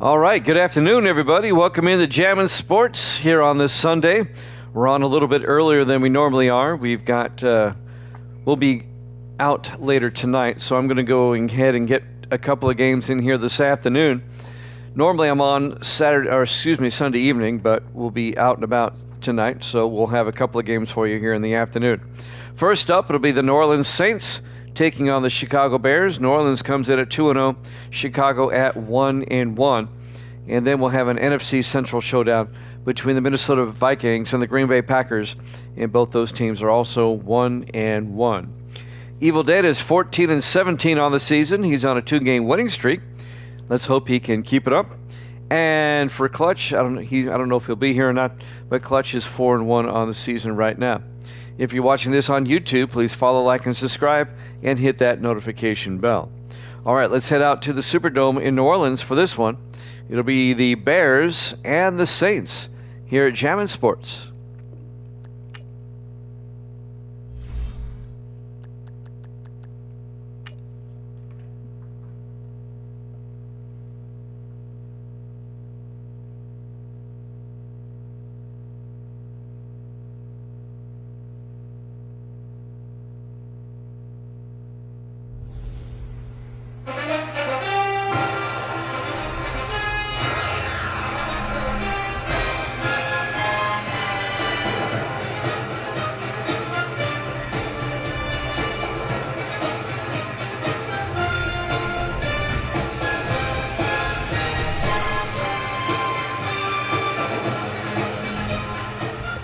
All right, good afternoon, everybody. Welcome into Jammin' Sports here on this Sunday. We're on a little bit earlier than we normally are. We'll be out later tonight, so I'm going to go ahead and get a couple of games in here this afternoon. Normally I'm on Sunday evening, but we'll be out and about tonight, so we'll have a couple of games for you here in the afternoon. First up, it'll be the New Orleans Saints taking on the Chicago Bears. New Orleans comes in at 2-0, Chicago at 1-1. And then we'll have an NFC Central showdown between the Minnesota Vikings and the Green Bay Packers, and both those teams are also 1-1. Evil Dead is 14-17 on the season. He's on a 2-game winning streak. Let's hope he can keep it up. And for Clutch, I don't know if he'll be here or not, but Clutch is 4-1 on the season right now. If you're watching this on YouTube, please follow, like, and subscribe, and hit that notification bell. All right, let's head out to the Superdome in New Orleans for this one. It'll be the Bears and the Saints here at Jammin' Sports.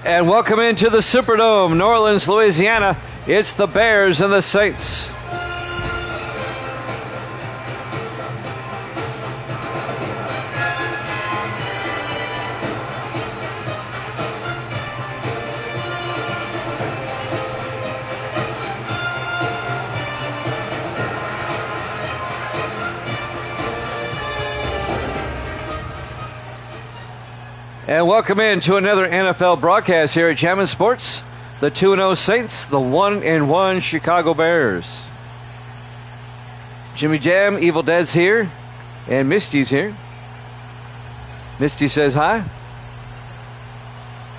And welcome into the Superdome, New Orleans, Louisiana. It's the Bears and the Saints. And welcome in to another NFL broadcast here at Jammin' Sports. The 2-0 Saints, the 1-1 Chicago Bears. Jimmy Jam, Evil Dead's here, and Misty's here. Misty says hi.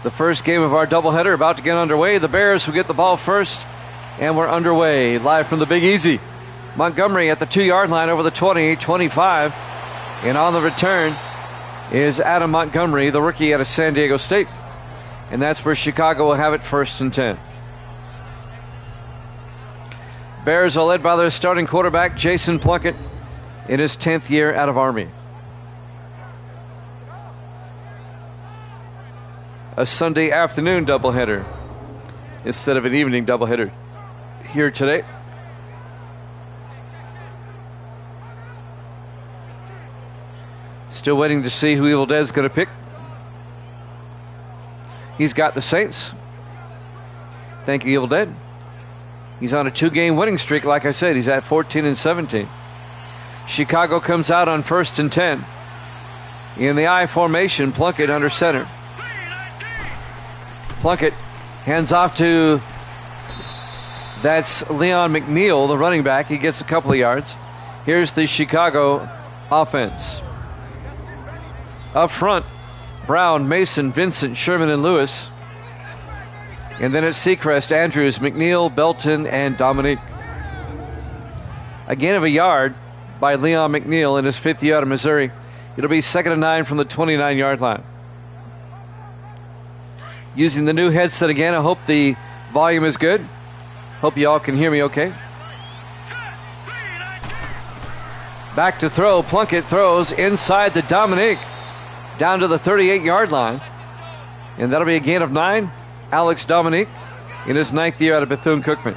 The first game of our doubleheader about to get underway. The Bears will get the ball first, and we're underway. Live from the Big Easy. Montgomery at the 2-yard line over the 20, 25, and on the return is Adam Montgomery, the rookie out of San Diego State. And that's where Chicago will have it, 1st and 10. Bears are led by their starting quarterback, Jason Plunkett, in his 10th year out of Army. A Sunday afternoon doubleheader instead of an evening doubleheader here today. Still waiting to see who Evil Dead's going to pick. He's got the Saints. Thank you, Evil Dead. He's on a 2-game winning streak. Like I said, he's at 14-17. Chicago comes out on 1st and 10. In the I formation, Plunkett under center. Plunkett hands off to, that's Leon McNeil, the running back. He gets a couple of yards. Here's the Chicago offense. Up front, Brown, Mason, Vincent, Sherman, and Lewis. And then it's Seacrest, Andrews, McNeil, Belton, and Dominique. A gain of a yard by Leon McNeil in his 5th year out of Missouri. It'll be 2nd and 9 from the 29-yard line. Using the new headset again, I hope the volume is good. Hope you all can hear me okay. Back to throw. Plunkett throws inside to Dominique, down to the 38-yard line. And that'll be a gain of 9. Alex Dominique in his 9th year out of Bethune-Cookman.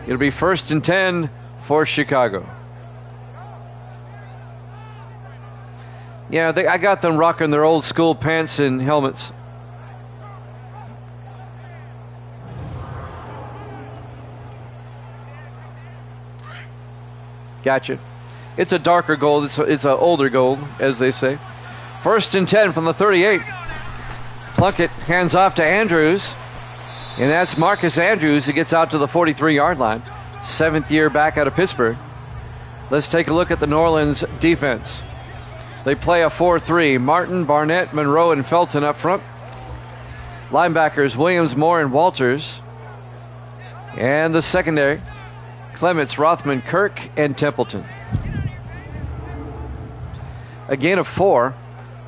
It'll be 1st and 10 for Chicago. Yeah, I got them rocking their old school pants and helmets. Gotcha. It's a darker gold. It's an older gold, as they say. 1st and 10 from the 38. Plunkett hands off to Andrews. And that's Marcus Andrews who gets out to the 43-yard line. 7th year back out of Pittsburgh. Let's take a look at the New Orleans defense. They play a 4-3. Martin, Barnett, Monroe, and Felton up front. Linebackers Williams, Moore, and Walters. And the secondary, Clements, Rothman, Kirk, and Templeton. A gain of 4.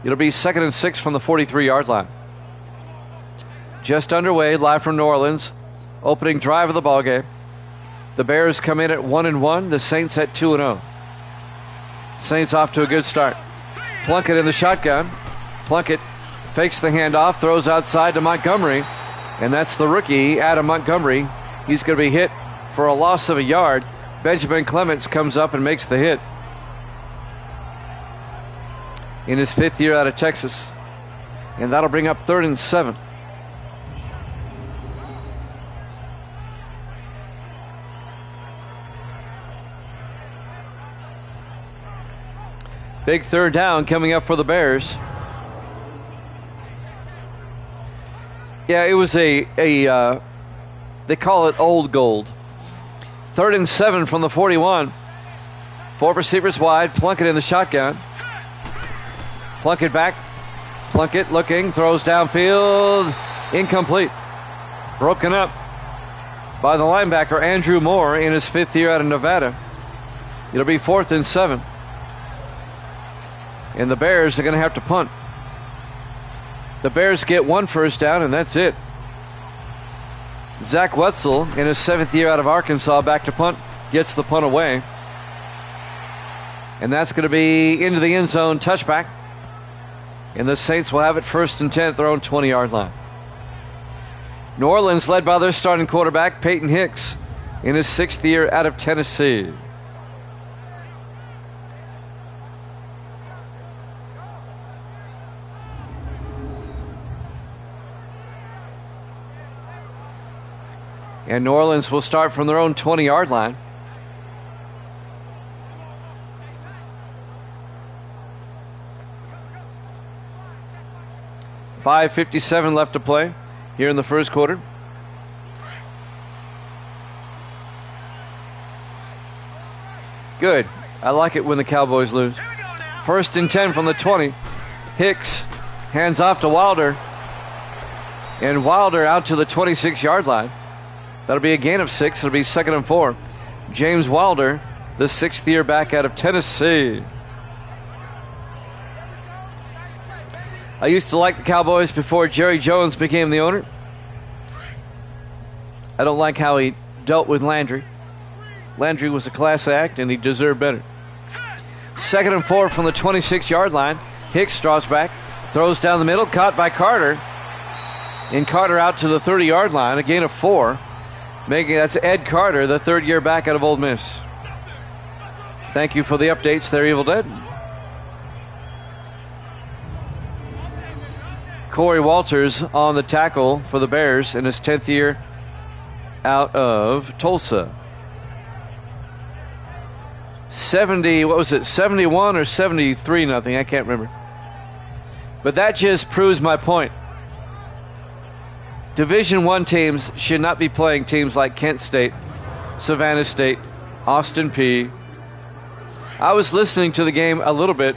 It'll be 2nd and 6 from the 43-yard line. Just underway, live from New Orleans. Opening drive of the ballgame. The Bears come in at 1-1. The Saints at 2-0. Saints off to a good start. Plunkett in the shotgun. Plunkett fakes the handoff, throws outside to Montgomery. And that's the rookie, Adam Montgomery. He's going to be hit for a loss of a yard. Benjamin Clements comes up and makes the hit. In his 5th year out of Texas. And that'll bring up 3rd and 7. Big 3rd down coming up for the Bears. Yeah, it was they call it old gold. 3rd and 7 from the 41. 4 receivers wide. Plunkett in the shotgun. Plunkett back. Plunkett looking, throws downfield. Incomplete. Broken up by the linebacker Andrew Moore in his 5th year out of Nevada. It'll be 4th and 7. And the Bears are going to have to punt. The Bears get 1 first down, and that's it. Zach Wetzel, in his 7th year out of Arkansas, back to punt, gets the punt away. And that's going to be into the end zone, touchback. And the Saints will have it 1st and 10 at their own 20-yard line. New Orleans led by their starting quarterback, Peyton Hicks, in his 6th year out of Tennessee. And New Orleans will start from their own 20-yard line. .5:57 left to play here in the first quarter. Good. I like it when the Cowboys lose. 1st and 10 from the 20. Hicks hands off to Wilder. And Wilder out to the 26-yard line. That'll be a gain of 6. It'll be 2nd and 4. James Wilder, the 6th year back out of Tennessee. I used to like the Cowboys before Jerry Jones became the owner. I don't like how he dealt with Landry. Landry was a class act, and he deserved better. 2nd and 4 from the 26-yard line. Hicks draws back, throws down the middle, caught by Carter. And Carter out to the 30-yard line, a gain of 4. That's Ed Carter, the 3rd year back out of Ole Miss. Thank you for the updates there, Evil Dead. Corey Walters on the tackle for the Bears in his 10th year out of Tulsa. 71 or 73 nothing, I can't remember. But that just proves my point. Division I teams should not be playing teams like Kent State, Savannah State, Austin Peay. I was listening to the game a little bit,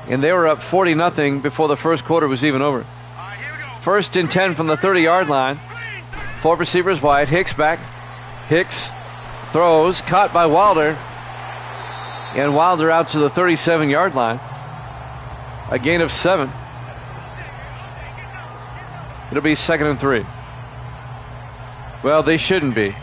and they were up 40-0 before the first quarter was even over. 1st and 10 from the 30-yard line. 4 receivers wide. Hicks back. Hicks throws, caught by Wilder. And Wilder out to the 37-yard line. A gain of 7. It'll be 2nd and 3. Well, they shouldn't be.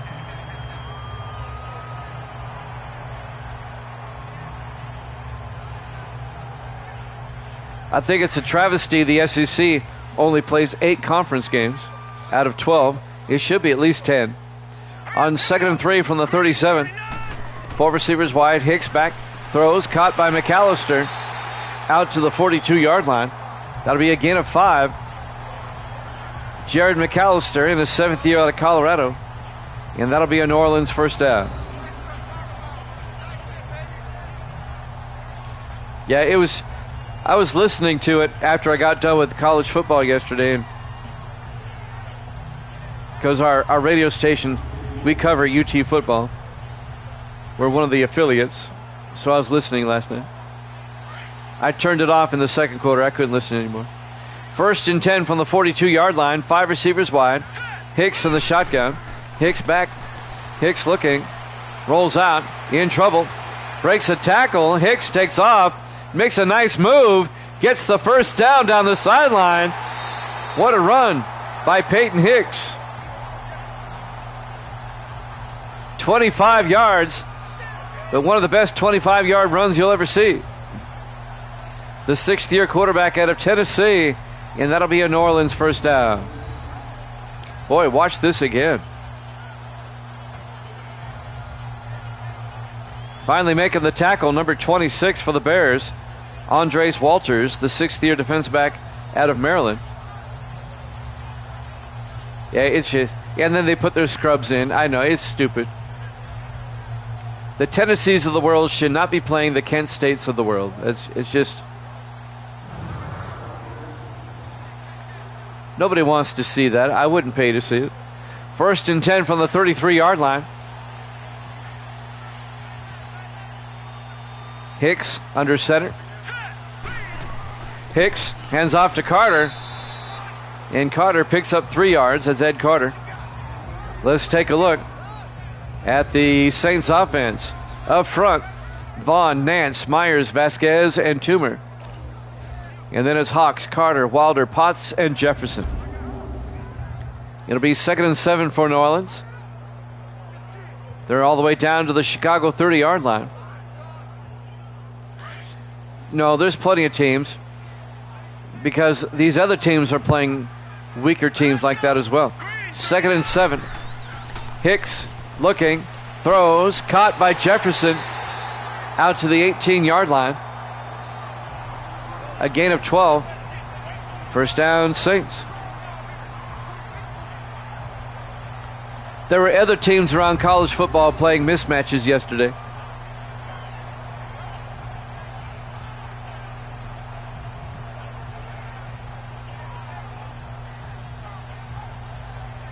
I think it's a travesty the SEC only plays 8 conference games out of 12. It should be at least 10. On 2nd and 3 from the 37. 4 receivers wide. Hicks back. Throws. Caught by McAllister. Out to the 42-yard line. That'll be a gain of 5. Jared McAllister in his 7th year out of Colorado. And that'll be a New Orleans first down. Yeah, it was... I was listening to it after I got done with college football yesterday, because our radio station We cover UT football. We're one of the affiliates, so I was listening last night. I turned it off in the second quarter. I couldn't listen anymore. 1st and 10 from the 42-yard line. 5 receivers wide. Hicks in the shotgun. Hicks back. Hicks looking. Rolls out. In trouble. Breaks a tackle. Hicks takes off. Makes a nice move. Gets the first down the sideline. What a run by Peyton Hicks. 25 yards. But one of the best 25-yard runs you'll ever see. The 6th-year quarterback out of Tennessee. And that'll be a New Orleans first down. Boy, watch this again. Finally making the tackle, number 26 for the Bears. Andres Walters, the 6th-year defensive back out of Maryland. Yeah, it's just... And then they put their scrubs in. I know, it's stupid. The Tennessees of the world should not be playing the Kent States of the world. It's just... Nobody wants to see that. I wouldn't pay to see it. 1st and 10 from the 33-yard line. Hicks under center. Hicks hands off to Carter. And Carter picks up 3 yards. That's Ed Carter. Let's take a look at the Saints offense. Up front, Vaughn, Nance, Myers, Vasquez, and Toomer. And then it's Hawks, Carter, Wilder, Potts, and Jefferson. It'll be 2nd and 7 for New Orleans. They're all the way down to the Chicago 30-yard line. No, there's plenty of teams, because these other teams are playing weaker teams like that as well. 2nd and 7. Hicks looking, throws, caught by Jefferson out to the 18-yard line. A gain of 12. First down, Saints. There were other teams around college football playing mismatches yesterday.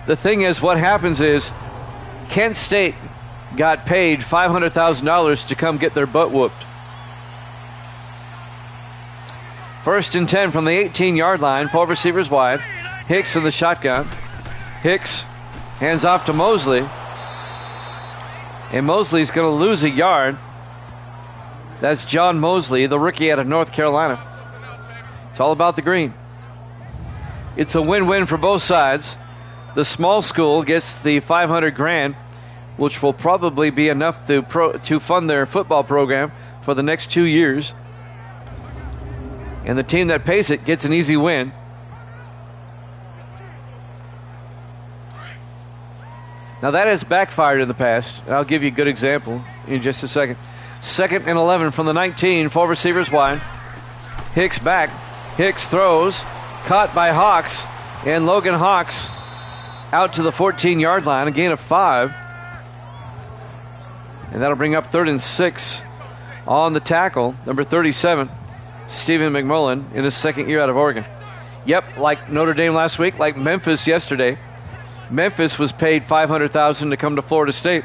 The thing is, what happens is Kent State got paid $500,000 to come get their butt whooped. 1st and 10 from the 18-yard line. 4 receivers wide. Hicks in the shotgun. Hicks hands off to Mosley. And Mosley's going to lose a yard. That's John Mosley, the rookie out of North Carolina. It's all about the green. It's a win-win for both sides. The small school gets the $500,000, which will probably be enough to fund their football program for the next 2 years. And the team that pays it gets an easy win. Now that has backfired in the past. I'll give you a good example in just a second. 2nd and 11 from the 19. 4 receivers wide. Hicks back. Hicks throws. Caught by Hawks. And Logan Hawks out to the 14-yard line. A gain of 5. And that'll bring up 3rd and 6 on the tackle. Number 37. Stephen McMullen in his 2nd year out of Oregon. Yep, like Notre Dame last week, like Memphis yesterday. Memphis was paid $500,000 to come to Florida State.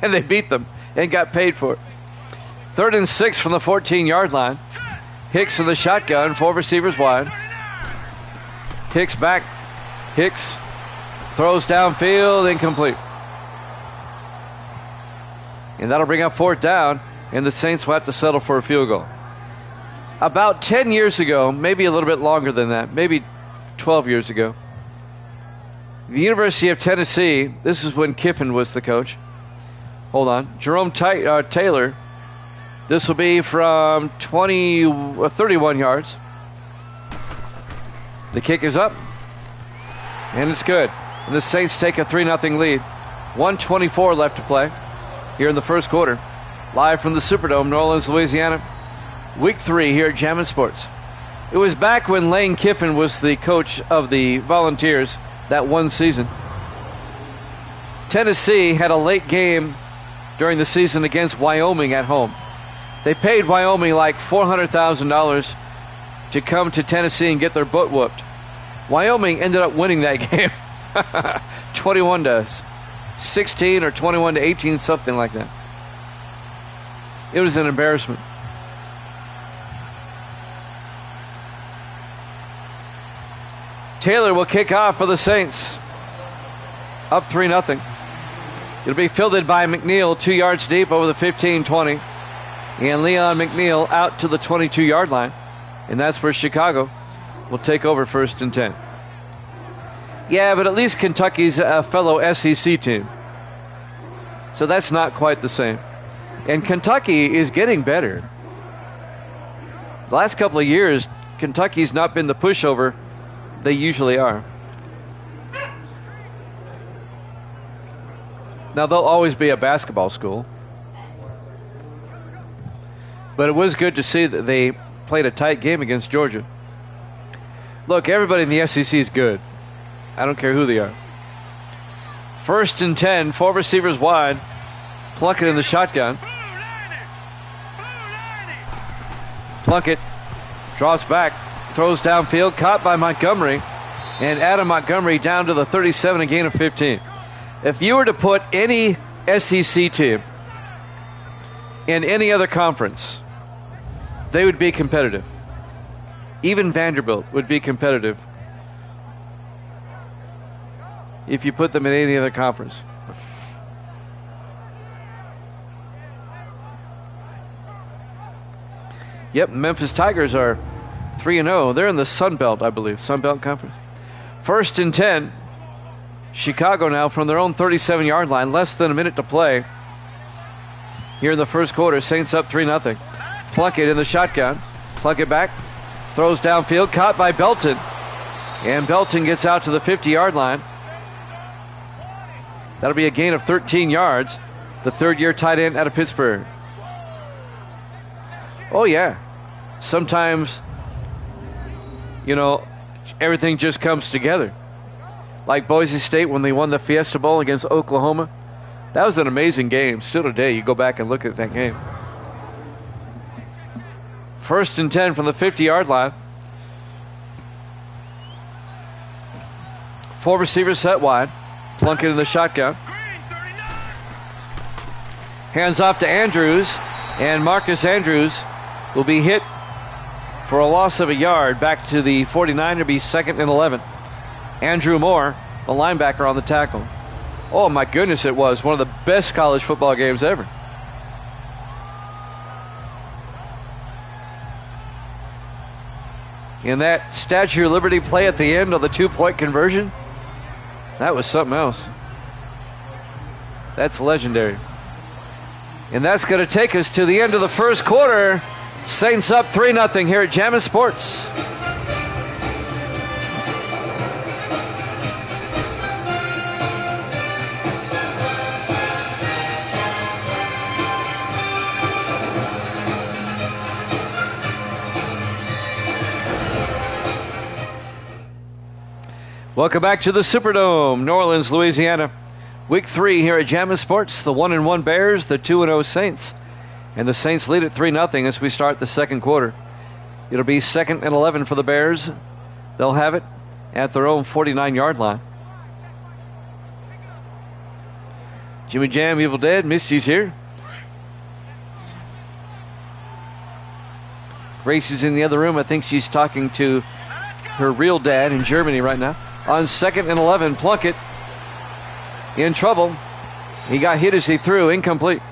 And they beat them and got paid for it. 3rd and 6 from the 14-yard line. Hicks in the shotgun, 4 receivers wide. Hicks back. Hicks throws downfield, incomplete. And that'll bring up 4th down. And the Saints will have to settle for a field goal. About 10 years ago, maybe a little bit longer than that, maybe 12 years ago, the University of Tennessee, this is when Kiffin was the coach. Hold on. Jerome Taylor, this will be from 31 yards. The kick is up, and it's good. And the Saints take a 3-0 lead. 1:24 left to play here in the first quarter. Live from the Superdome, New Orleans, Louisiana. Week 3 here at Jammin' Sports. It was back when Lane Kiffin was the coach of the Volunteers that one season. Tennessee had a late game during the season against Wyoming at home. They paid Wyoming like $400,000 to come to Tennessee and get their butt whooped. Wyoming ended up winning that game 21-16 or 21-18, something like that. It was an embarrassment. Taylor will kick off for the Saints. Up 3-0. It'll be fielded by McNeil, 2 yards deep over the 15-20. And Leon McNeil out to the 22-yard line. And that's where Chicago will take over 1st and 10. Yeah, but at least Kentucky's a fellow SEC team. So that's not quite the same. And Kentucky is getting better. The last couple of years, Kentucky's not been the pushover they usually are. Now, they'll always be a basketball school. But it was good to see that they played a tight game against Georgia. Look, everybody in the SEC is good. I don't care who they are. 1st and 10, 4 receivers wide. Plunkett in the shotgun. Plunkett draws back, throws downfield, caught by Montgomery. And Adam Montgomery down to the 37, a gain of 15. If you were to put any SEC team in any other conference, they would be competitive. Even Vanderbilt would be competitive if you put them in any other conference. Yep, Memphis Tigers are 3-0. They're in the Sun Belt, I believe. Sun Belt Conference. 1st and 10. Chicago now from their own 37-yard line. Less than a minute to play here in the first quarter. Saints up 3-0. Plunkett in the shotgun. Plunkett back. Throws downfield. Caught by Belton. And Belton gets out to the 50-yard line. That'll be a gain of 13 yards. The third-year tight end out of Pittsburgh. Oh, yeah. Sometimes, everything just comes together. Like Boise State when they won the Fiesta Bowl against Oklahoma. That was an amazing game. Still today, you go back and look at that game. 1st and 10 from the 50-yard line. 4 receivers set wide. Plunkett in the shotgun. Hands off to Andrews. And Marcus Andrews will be hit for a loss of a yard back to the 49 to be 2nd and 11. Andrew Moore, the linebacker, on the tackle. Oh, my goodness, it was one of the best college football games ever. And that Statue of Liberty play at the end of the 2-point conversion, that was something else. That's legendary. And that's going to take us to the end of the first quarter. Saints up 3-0 here at Jammin' Sports. Welcome back to the Superdome, New Orleans, Louisiana. Week 3 here at Jammin' Sports. The 1-1 Bears, the 2-0 Saints. And the Saints lead at 3-0 as we start the second quarter. It'll be 2nd and 11 for the Bears. They'll have it at their own 49-yard line. Jimmy Jam, Evil Dead, Misty's here. Gracie's in the other room. I think she's talking to her real dad in Germany right now. On 2nd and 11, Plunkett in trouble. He got hit as he threw, incomplete.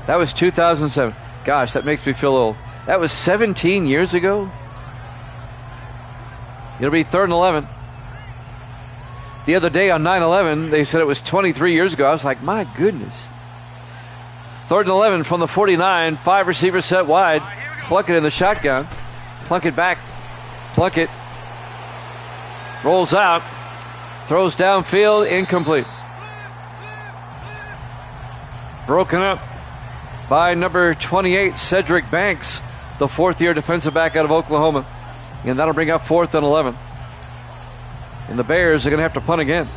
That was 2007. Gosh, that makes me feel old. That was 17 years ago. It'll be 3rd and 11. The other day on 9/11, they said it was 23 years ago. I was like, my goodness. 3rd and 11 from the 49. 5 receivers set wide. Plunkett in the shotgun. Plunkett back. Plunkett rolls out. Throws downfield. Incomplete. Broken up by number 28, Cedric Banks, the 4th-year defensive back out of Oklahoma. And that'll bring up 4th and 11. And the Bears are going to have to punt again.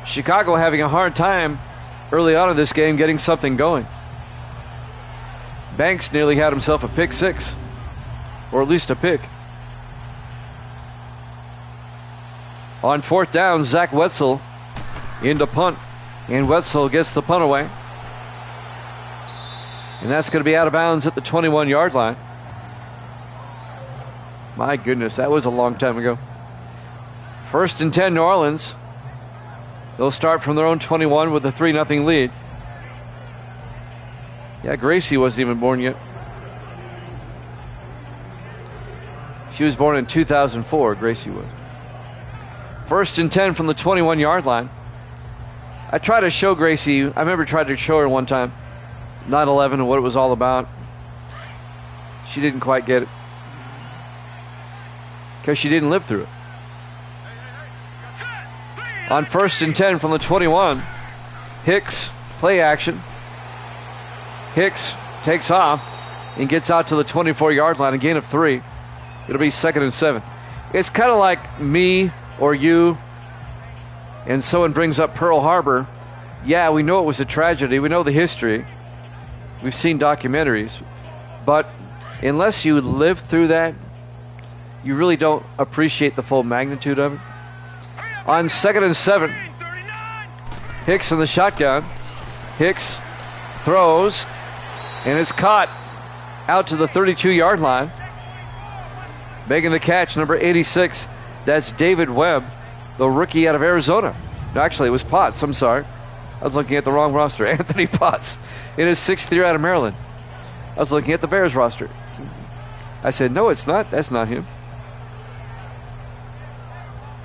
Chicago having a hard time early on in this game getting something going. Banks nearly had himself a pick 6. Or at least a pick. On fourth down, Zach Wetzel into punt. And Wetzel gets the punt away. And that's going to be out of bounds at the 21-yard line. My goodness, that was a long time ago. First and 10, New Orleans. They'll start from their own 21 with a 3-0 lead. Yeah, Gracie wasn't even born yet. She was born in 2004, Gracie was. First and 10 from the 21-yard line. I tried to show Gracie, I remember trying to show her one time, 9/11 and what it was all about. She didn't quite get it. Because she didn't live through it. On first and 10 from the 21, Hicks, play action. Hicks takes off and gets out to the 24-yard line, a gain of 3. It'll be 2nd and 7. It's kind of like me or you, and someone brings up Pearl Harbor. Yeah, we know it was a tragedy. We know the history. We've seen documentaries. But unless you live through that, you really don't appreciate the full magnitude of it. On 2nd and 7, Hicks in the shotgun. Hicks throws, and it's caught out to the 32-yard line. Making the catch, number 86. That's David Webb, the rookie out of Arizona. No, actually, it was Potts. I'm sorry. I was looking at the wrong roster. Anthony Potts in his 6th year out of Maryland. I was looking at the Bears roster. I said, no, it's not. That's not him.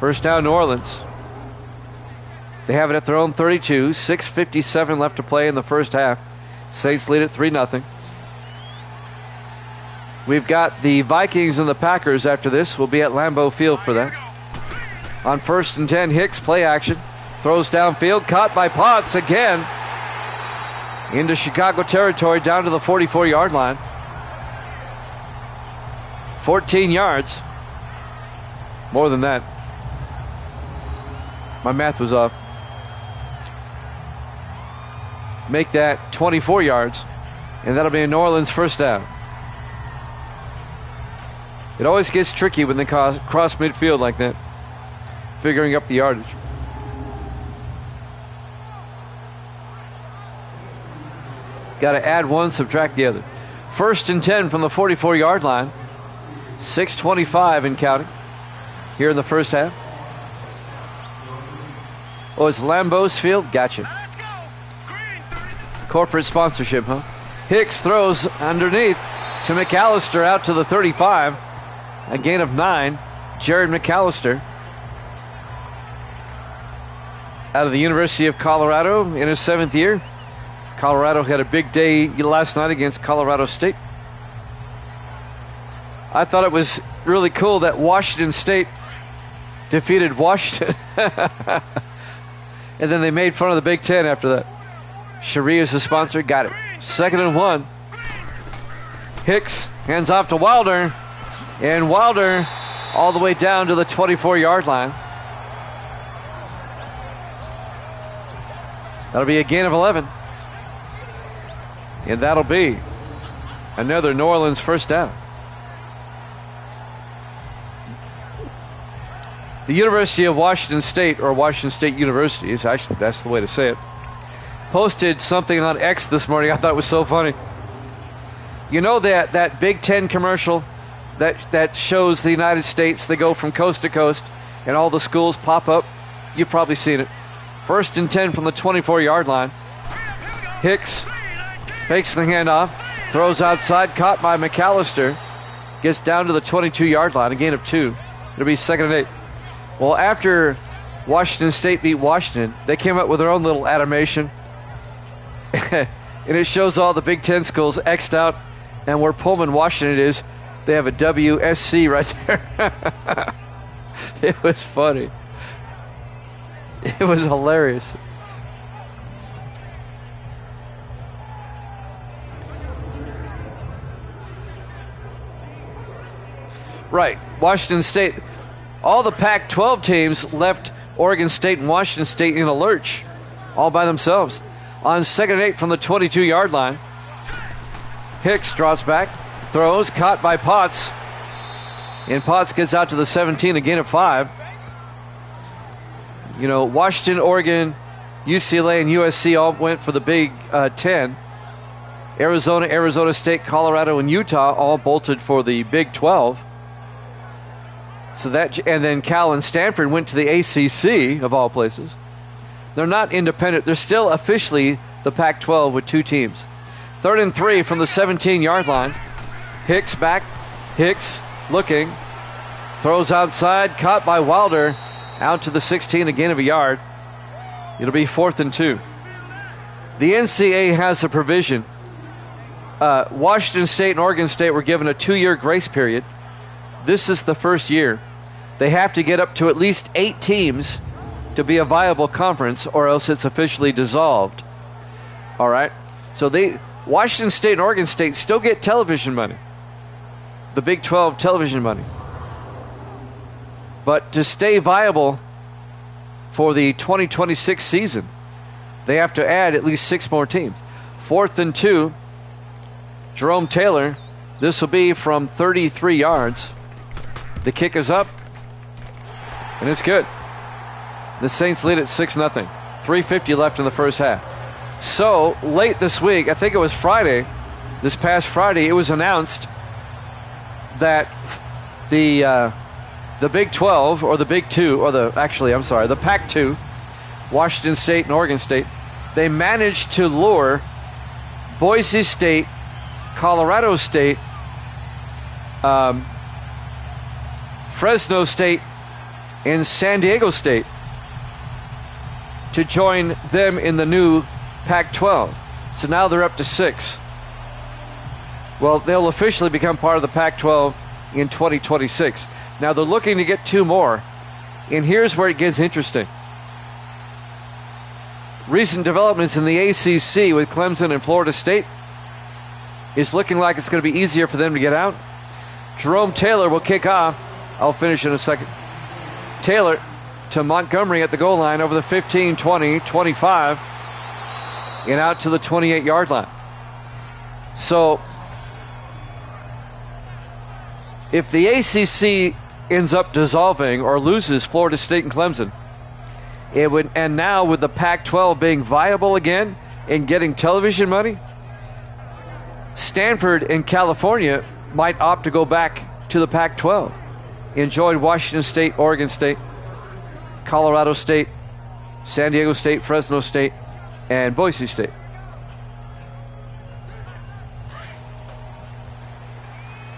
First down, New Orleans. They have it at their own 32. 6:57 left to play in the first half. Saints lead at 3-0. We've got the Vikings and the Packers after this. We'll be at Lambeau Field for that. On first and 10, Hicks, play action. Throws downfield, caught by Potts again. Into Chicago territory, down to the 44-yard line. 14 yards. More than that. My math was off. Make that 24 yards, and that'll be a New Orleans first down. It always gets tricky when they cross midfield like that, figuring up the yardage. Got to add one, subtract the other. First and 10 from the 44-yard line. 6:25 and counting here in the first half. Oh, it's Lambeau's Field? Gotcha. Corporate sponsorship, huh? Hicks throws underneath to McAllister out to the 35. A gain of 9. Jared McAllister out of the University of Colorado in his 7th year. Colorado had a big day last night against Colorado State. I thought it was really cool that Washington State defeated Washington. And then they made fun of the Big Ten after that. Cherie is the sponsor. Got it. 2nd and 1. Hicks hands off to Wilder. And Wilder all the way down to the 24-yard line. That'll be a gain of 11. And that'll be another New Orleans first down. The University of Washington State, or Washington State University, is actually, that's the way to say it, posted something on X this morning I thought was so funny. You know that Big Ten commercial that shows the United States, they go from coast to coast and all the schools pop up? You've probably seen it. First and 10 from the 24-yard line. Hicks takes the handoff, throws outside, caught by McAllister, gets down to the 22-yard line, a gain of 2. It'll be 2nd and 8. Well, after Washington State beat Washington, they came up with their own little animation. And it shows all the Big Ten schools X'd out, and where Pullman, Washington is, they have a WSC right there. It was funny. It was hilarious. Right, Washington State. All the Pac-12 teams left Oregon State and Washington State in a lurch, all by themselves. On 2nd and 8 from the 22-yard line, Hicks drops back, throws, caught by Potts. And Potts gets out to the 17, a gain of 5. Washington, Oregon, UCLA, and USC all went for the Big 10. Arizona, Arizona State, Colorado, and Utah all bolted for the Big 12. And then Cal and Stanford went to the ACC, of all places. They're not independent. They're still officially the Pac-12 with 2 teams. 3rd and 3 from the 17-yard line. Hicks back. Hicks looking. Throws outside. Caught by Wilder. Out to the 16, a gain of a yard. It'll be 4th and 2. The NCAA has a provision. Washington State and Oregon State were given a 2-year grace period. This is the first year. They have to get up to at least 8 teams to be a viable conference, or else it's officially dissolved. All right? So Washington State and Oregon State still get television money. The Big 12 television money. But to stay viable for the 2026 season, they have to add at least 6 more teams. 4th and 2. Jerome Taylor. This will be from 33 yards. The kick is up. And it's good. The Saints lead at 6-0. 3:50 left in the first half. So, late this week, I think it was Friday, this past Friday, it was announced that the Big 12, or the Big 2, or the Pac-2, Washington State and Oregon State, they managed to lure Boise State, Colorado State, Fresno State, and San Diego State to join them in the new Pac-12. So now they're up to 6. Well, they'll officially become part of the Pac-12 in 2026. Now they're looking to get 2 more. And here's where it gets interesting. Recent developments in the ACC with Clemson and Florida State is looking like it's going to be easier for them to get out. Jerome Taylor will kick off. I'll finish in a second. Taylor to Montgomery at the goal line over the 15, 20, 25, and out to the 28-yard line. So, if the ACC ends up dissolving or loses Florida State and Clemson, and now with the Pac-12 being viable again and getting television money, Stanford and California might opt to go back to the Pac-12. Enjoyed Washington State, Oregon State, Colorado State, San Diego State, Fresno State, and Boise State.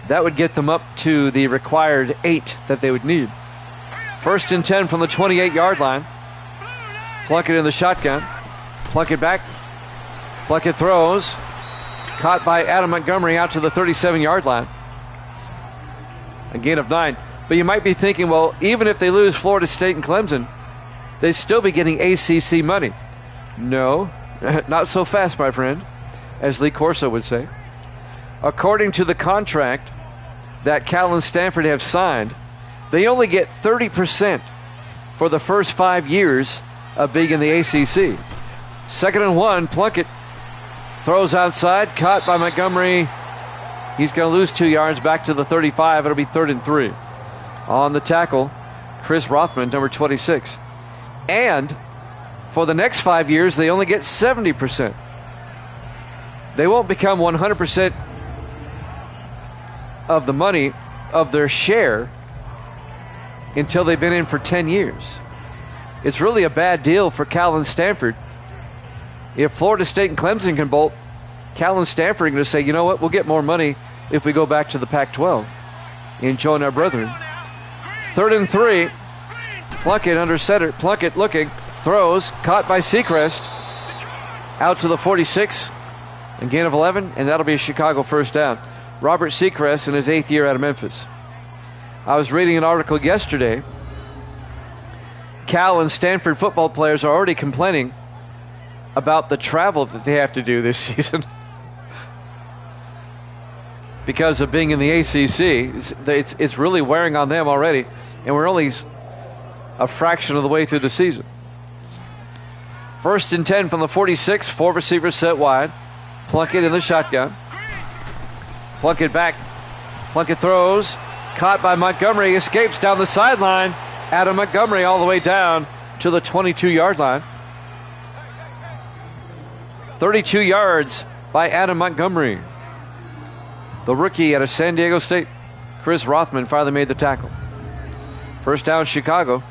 That would get them up to the required 8 that they would need. 1st and 10 from the 28-yard line. Plunkett in the shotgun. Plunkett back. Plunkett throws. Caught by Adam Montgomery out to the 37-yard line. A gain of 9. But you might be thinking, well, even if they lose Florida State and Clemson, they'd still be getting ACC money. No, not so fast, my friend, as Lee Corso would say. According to the contract that Cal and Stanford have signed, they only get 30% for the first 5 years of being in the ACC. 2nd and 1, Plunkett throws outside, caught by Montgomery. He's going to lose 2 yards back to the 35. It'll be 3rd and 3. On the tackle, Chris Rothman, number 26. And for the next 5 years, they only get 70%. They won't become 100% of the money of their share until they've been in for 10 years. It's really a bad deal for Cal and Stanford. If Florida State and Clemson can bolt, Cal and Stanford are going to say, you know what, we'll get more money if we go back to the Pac-12 and join our brethren. 3rd and 3. Plunkett under center. Plunkett looking. Throws. Caught by Seacrest. Out to the 46. And gain of 11. And that'll be a Chicago first down. Robert Seacrest in his 8th year out of Memphis. I was reading an article yesterday. Cal and Stanford football players are already complaining about the travel that they have to do this season. Because of being in the ACC, it's really wearing on them already, and we're only a fraction of the way through the season. 1st and 10 from the 46, 4 receivers set wide. Plunkett in the shotgun. Plunkett back. Plunkett throws. Caught by Montgomery, escapes down the sideline. Adam Montgomery all the way down to the 22-yard line. 32 yards by Adam Montgomery. The rookie out of San Diego State. Chris Rothman finally made the tackle. First down, Chicago.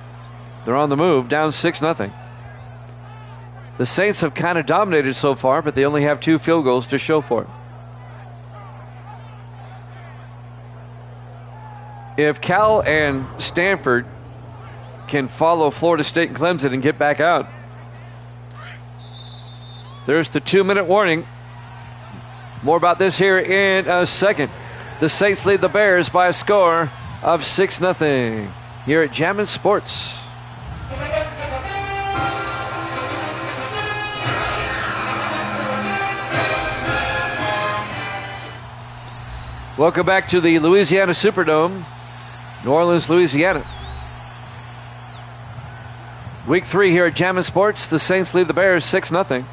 They're on the move, down 6-0. The Saints have kind of dominated so far, but they only have 2 field goals to show for it. If Cal and Stanford can follow Florida State and Clemson and get back out, there's the 2-minute warning. More about this here in a second. The Saints lead the Bears by a score of 6-0 here at Jammin' Sports. Welcome back to the Louisiana Superdome, New Orleans, Louisiana. Week 3 here at Jammin' Sports. The Saints lead the Bears 6-0.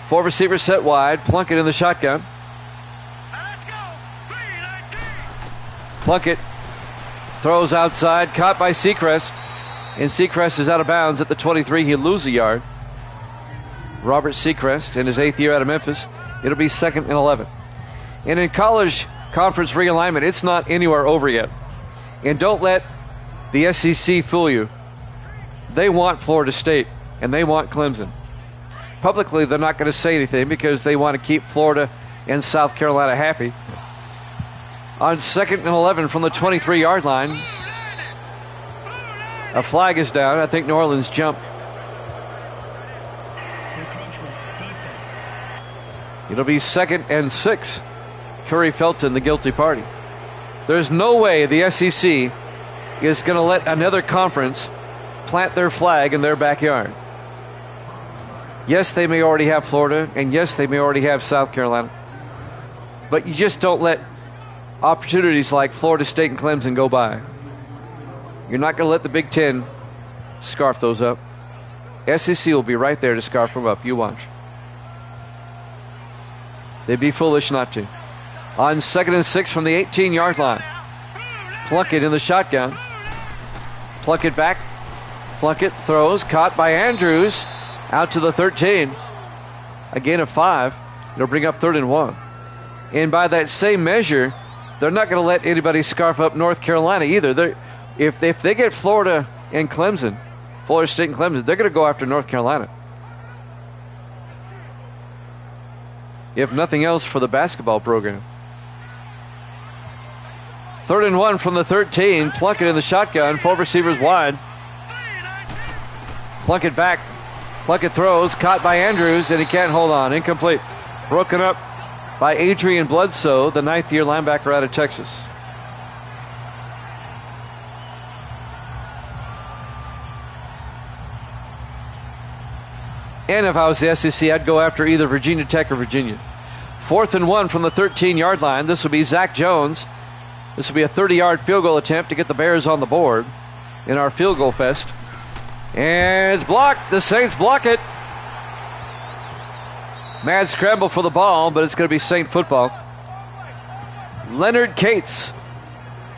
Four receivers set wide. Plunkett in the shotgun. Plunkett throws outside, caught by Seacrest. And Seacrest is out of bounds at the 23. He'll lose a yard. Robert Seacrest in his 8th year out of Memphis. It'll be 2nd and 11. And in college conference realignment, it's not anywhere over yet. And don't let the SEC fool you. They want Florida State and they want Clemson. Publicly, they're not going to say anything because they want to keep Florida and South Carolina happy. On 2nd and 11 from the 23-yard line, a flag is down. I think New Orleans jumped. It'll be 2nd and 6. Curry Felton, the guilty party. There's no way the SEC is going to let another conference plant their flag in their backyard. Yes, they may already have Florida, and yes, they may already have South Carolina. But you just don't let opportunities like Florida State and Clemson go by. You're not going to let the Big Ten scarf those up. SEC will be right there to scarf them up. You watch. They'd be foolish not to. On 2nd and 6 from the 18-yard line. Plunkett in the shotgun. Plunkett back. Plunkett throws, caught by Andrews. Out to the 13. A gain of 5. It'll bring up 3rd and 1. And by that same measure, they're not going to let anybody scarf up North Carolina either. If they get Florida and Clemson, Florida State and Clemson, they're going to go after North Carolina. If nothing else for the basketball program. 3rd and 1 from the 13. Plunkett in the shotgun. 4 receivers wide. Plunkett back. Plunkett throws, caught by Andrews, and he can't hold on. Incomplete. Broken up by Adrian Bledsoe, the 9th-year linebacker out of Texas. And if I was the SEC, I'd go after either Virginia Tech or Virginia. 4th and 1 from the 13-yard line. This will be Zach Jones. This will be a 30-yard field goal attempt to get the Bears on the board in our field goal fest. And it's blocked. The Saints block it. Mad scramble for the ball, but it's going to be Saint football. Leonard Cates,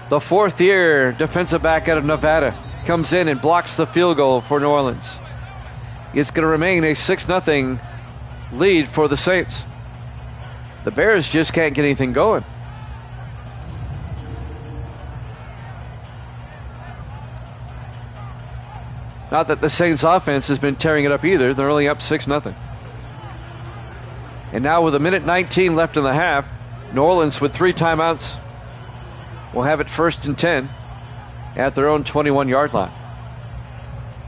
the 4th-year defensive back out of Nevada, comes in and blocks the field goal for New Orleans. It's going to remain a 6-0 lead for the Saints. The Bears just can't get anything going. Not that the Saints offense has been tearing it up either. They're only up 6-0. And now with 1:19 left in the half, New Orleans with 3 timeouts will have it 1st and 10 at their own 21-yard line.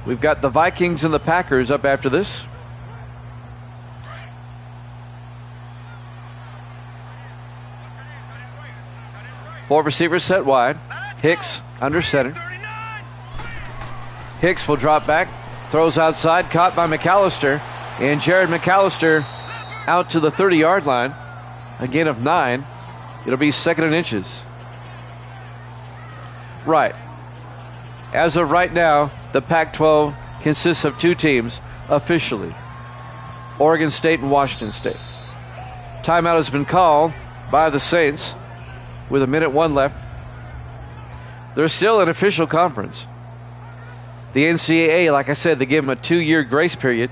We've got the Vikings and the Packers up after this. Four receivers set wide. Hicks under center. Hicks will drop back, throws outside, caught by McAllister, and Jared McAllister out to the 30-yard line. A gain of 9. It'll be 2nd and inches. Right. As of right now, the Pac-12 consists of 2 teams officially. Oregon State and Washington State. Timeout has been called by the Saints with 1:01 left. They're still an official conference. The NCAA, like I said, they give them a 2-year grace period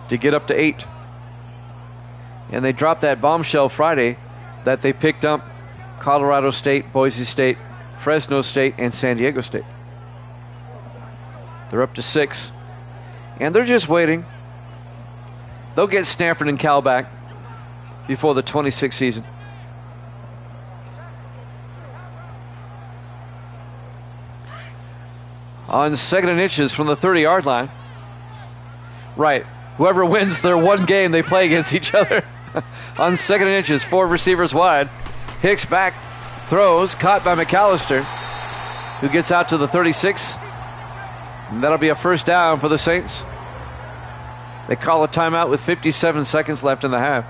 to get up to 8. And they dropped that bombshell Friday that they picked up Colorado State, Boise State, Fresno State, and San Diego State. They're up to 6. And they're just waiting. They'll get Stanford and Cal back before the 26th season. On 2nd and inches from the 30-yard line. Right. Whoever wins their one game, they play against each other. On 2nd and inches, 4 receivers wide. Hicks back, throws, caught by McAllister, who gets out to the 36. And that'll be a first down for the Saints. They call a timeout with 57 seconds left in the half.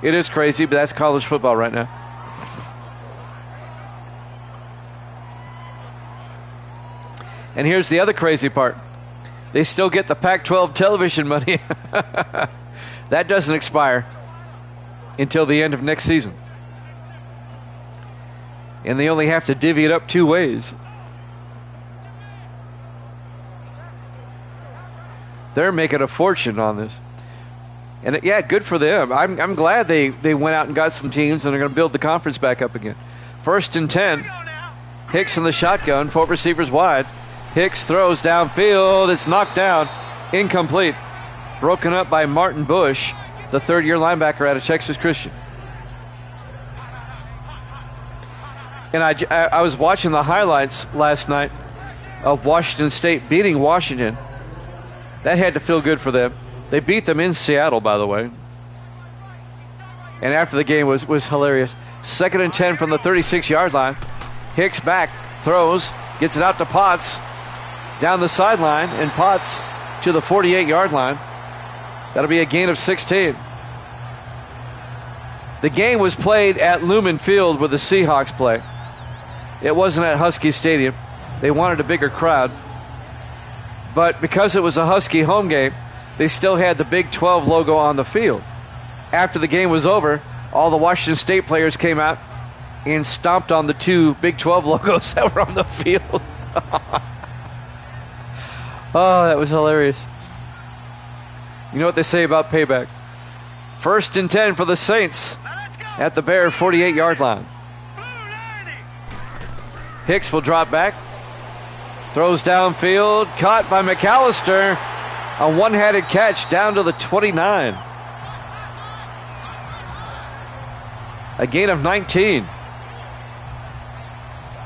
It is crazy, but that's college football right now. And here's the other crazy part. They still get the Pac-12 television money. That doesn't expire until the end of next season. And they only have to divvy it up 2 ways. They're making a fortune on this. And yeah, good for them. I'm glad they went out and got some teams and they're going to build the conference back up again. 1st and 10. Hicks in the shotgun, 4 receivers wide. Hicks throws downfield. It's knocked down. Incomplete. Broken up by Martin Bush, the 3rd-year linebacker out of Texas Christian. And I was watching the highlights last night of Washington State beating Washington. That had to feel good for them. They beat them in Seattle, by the way. And after the game was hilarious. 2nd and 10 from the 36-yard line. Hicks back, throws, gets it out to Potts. Down the sideline, and Potts to the 48-yard line. That'll be a gain of 16. The game was played at Lumen Field where the Seahawks play. It wasn't at Husky Stadium. They wanted a bigger crowd. But because it was a Husky home game, they still had the Big 12 logo on the field. After the game was over, all the Washington State players came out and stomped on the 2 Big 12 logos that were on the field. Oh, that was hilarious. You know what they say about payback. 1st and 10 for the Saints at the Bear 48-yard line. Hicks will drop back. Throws downfield. Caught by McAllister. A one-handed catch down to the 29. A gain of 19.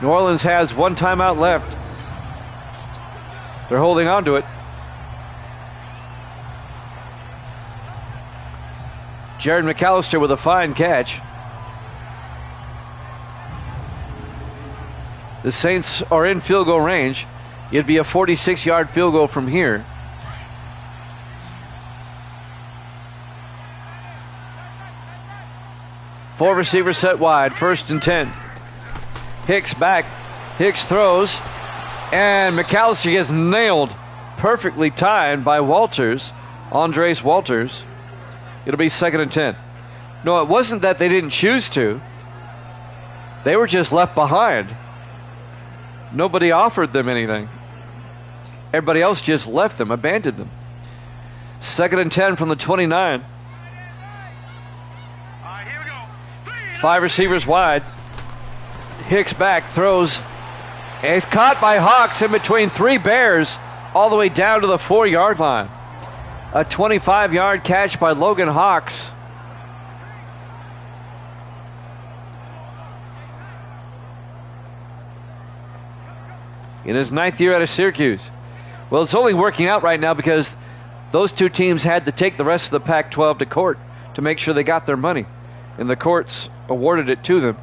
New Orleans has 1 timeout left. They're holding on to it. Jared McAllister with a fine catch. The Saints are in field goal range. It'd be a 46-yard field goal from here. Four receivers set wide. 1st and 10. Hicks back. Hicks throws. And McAllister gets nailed. Perfectly timed by Walters. Andres Walters. It'll be 2nd and 10. No, it wasn't that they didn't choose to. They were just left behind. Nobody offered them anything. Everybody else just left them, abandoned them. 2nd and 10 from the 29. 5 receivers wide. Hicks back, throws. And it's caught by Hawks in between 3 Bears all the way down to the 4-yard line. A 25-yard catch by Logan Hawks. In his 9th year out of Syracuse. Well, it's only working out right now because those 2 teams had to take the rest of the Pac-12 to court to make sure they got their money. And the courts awarded it to them.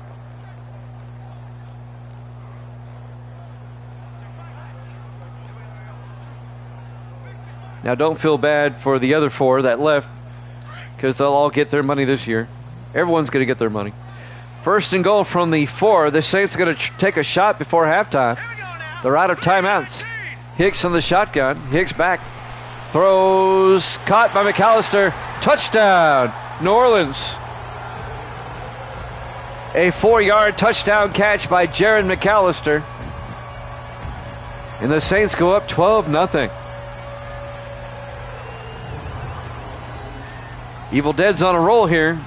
Now, don't feel bad for the other 4 that left because they'll all get their money this year. Everyone's going to get their money. 1st and goal from the 4. The Saints are going to take a shot before halftime. They're out of timeouts. Hicks on the shotgun. Hicks back. Throws. Caught by McAllister. Touchdown, New Orleans. A 4-yard touchdown catch by Jared McAllister. And the Saints go up 12-0. Evil Dead's on a roll here.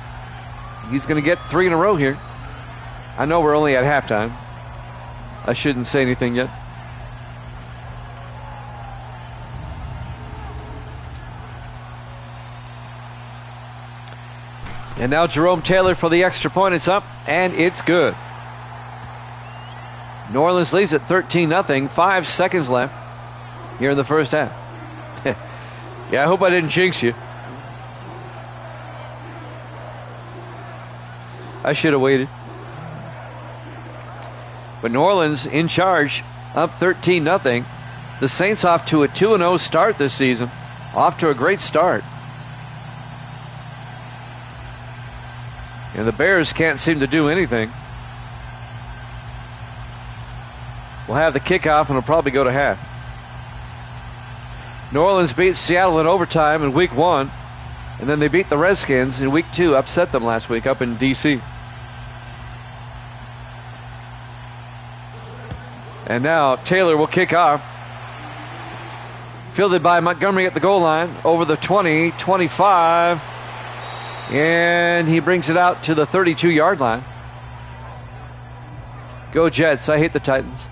He's going to get 3 in a row here. I know we're only at halftime. I shouldn't say anything yet. And now Jerome Taylor for the extra point. It's up, and it's good. New Orleans leads at 13-0. 5 seconds left here in the first half. Yeah, I hope I didn't jinx you. I should have waited. But New Orleans in charge, up 13-0. The Saints off to a 2-0 start this season. Off to a great start. And the Bears can't seem to do anything. We'll have the kickoff and it'll probably go to half. New Orleans beat Seattle in overtime in week 1. And then they beat the Redskins in week 2, upset them last week up in D.C. And now Taylor will kick off. Fielded by Montgomery at the goal line. Over the 20, 25. And he brings it out to the 32-yard line. Go Jets. I hate the Titans.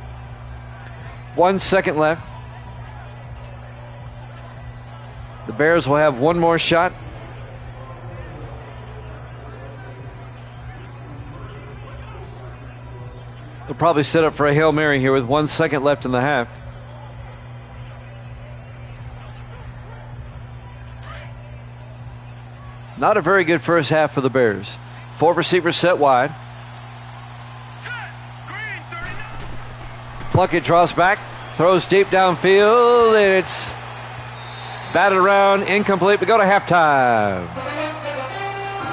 1 second left. The Bears will have one more shot. They'll probably set up for a Hail Mary here with 1 second left in the half. Not a very good first half for the Bears. 4 receivers set wide. Plunkett draws back, throws deep downfield, and it's batted around, incomplete. We go to halftime.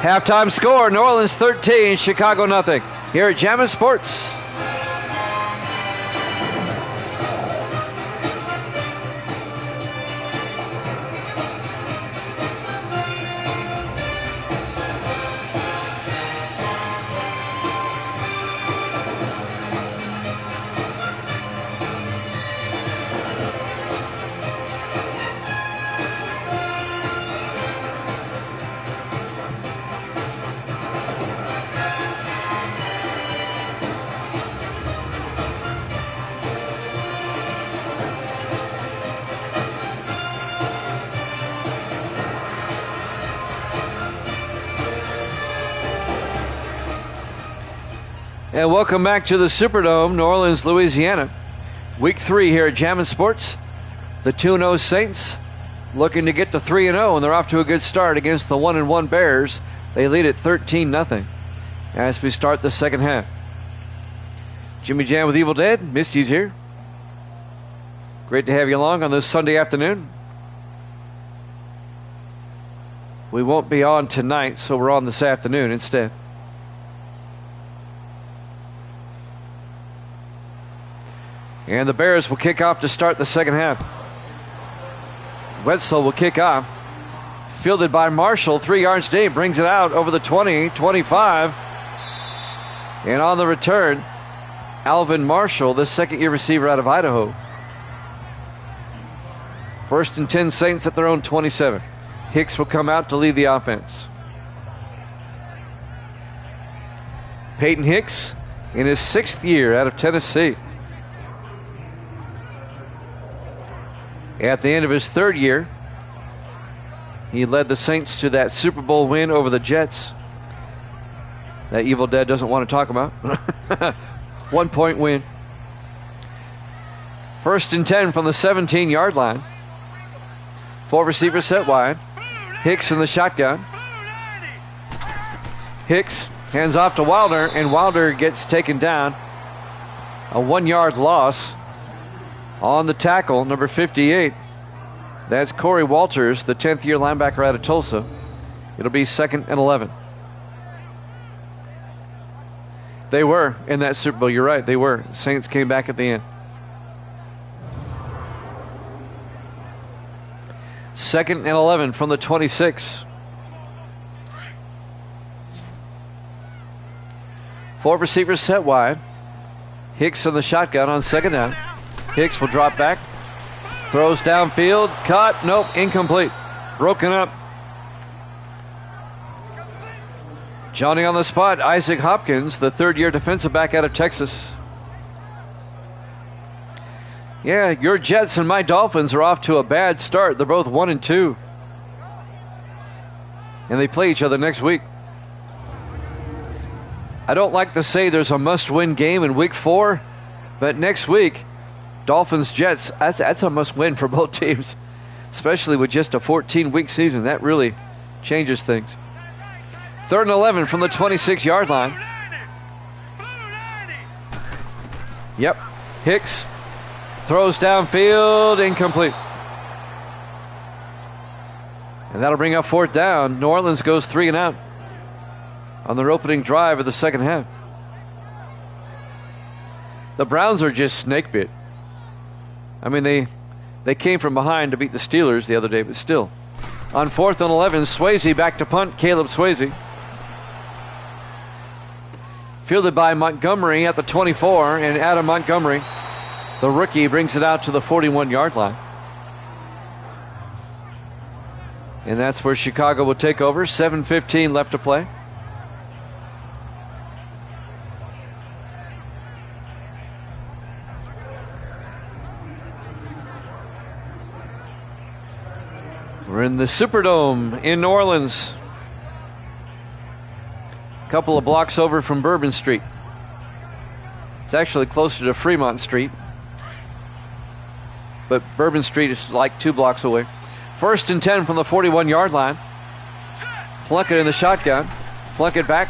Halftime score, New Orleans 13, Chicago nothing. Here at Jammin' Sports. And welcome back to the Superdome, New Orleans, Louisiana. Week 3 here at Jammin' Sports. The 2-0 Saints looking to get to 3-0, and they're off to a good start against the 1-1 Bears. They lead at 13-0 as we start the second half. Jimmy Jam with Evil Dead. Misty's here. Great to have you along on this Sunday afternoon. We won't be on tonight, so we're on this afternoon instead. And the Bears will kick off to start the second half. Wetzel will kick off. Fielded by Marshall, 3 yards deep, brings it out over the 20, 25. And on the return, Alvin Marshall, the second-year receiver out of Idaho. 1st and 10 Saints at their own 27. Hicks will come out to lead the offense. Peyton Hicks in his 6th year out of Tennessee. At the end of his 3rd year, he led the Saints to that Super Bowl win over the Jets that Evil Dead doesn't want to talk about. 1-point win. 1st and 10 from the 17-yard line. 4 receivers set wide. Hicks in the shotgun. Hicks hands off to Wilder, and Wilder gets taken down. A 1-yard loss. On the tackle, number 58. That's Corey Walters, the 10th-year linebacker out of Tulsa. It'll be 2nd and 11. They were in that Super Bowl. You're right, they were. Saints came back at the end. 2nd and 11 from the 26. 4 receivers set wide. Hicks in the shotgun on 2nd down. Hicks will drop back. Throws downfield. Caught. Nope. Incomplete. Broken up. Johnny on the spot. Isaac Hopkins, the third-year defensive back out of Texas. Yeah, your Jets and my Dolphins are off to a bad start. They're both 1-2. And they play each other next week. I don't like to say there's a must-win game in week 4, but next week, Dolphins-Jets, that's a must-win for both teams, especially with just a 14-week season. That really changes things. 3rd and 11 from the 26-yard line. Yep. Hicks throws downfield, incomplete. And that'll bring up 4th down. New Orleans goes 3 and out on their opening drive of the second half. The Browns are just snake bit. I mean, they came from behind to beat the Steelers the other day, but still. On 4th and 11, Swayze back to punt. Caleb Swayze. Fielded by Montgomery at the 24, and Adam Montgomery, the rookie, brings it out to the 41-yard line. And that's where Chicago will take over. 7:15 left to play. We're in the Superdome in New Orleans. A couple of blocks over from Bourbon Street. It's actually closer to Fremont Street. But Bourbon Street is like 2 blocks away. 1st and 10 from the 41-yard line. Plunkett in the shotgun. Plunkett back.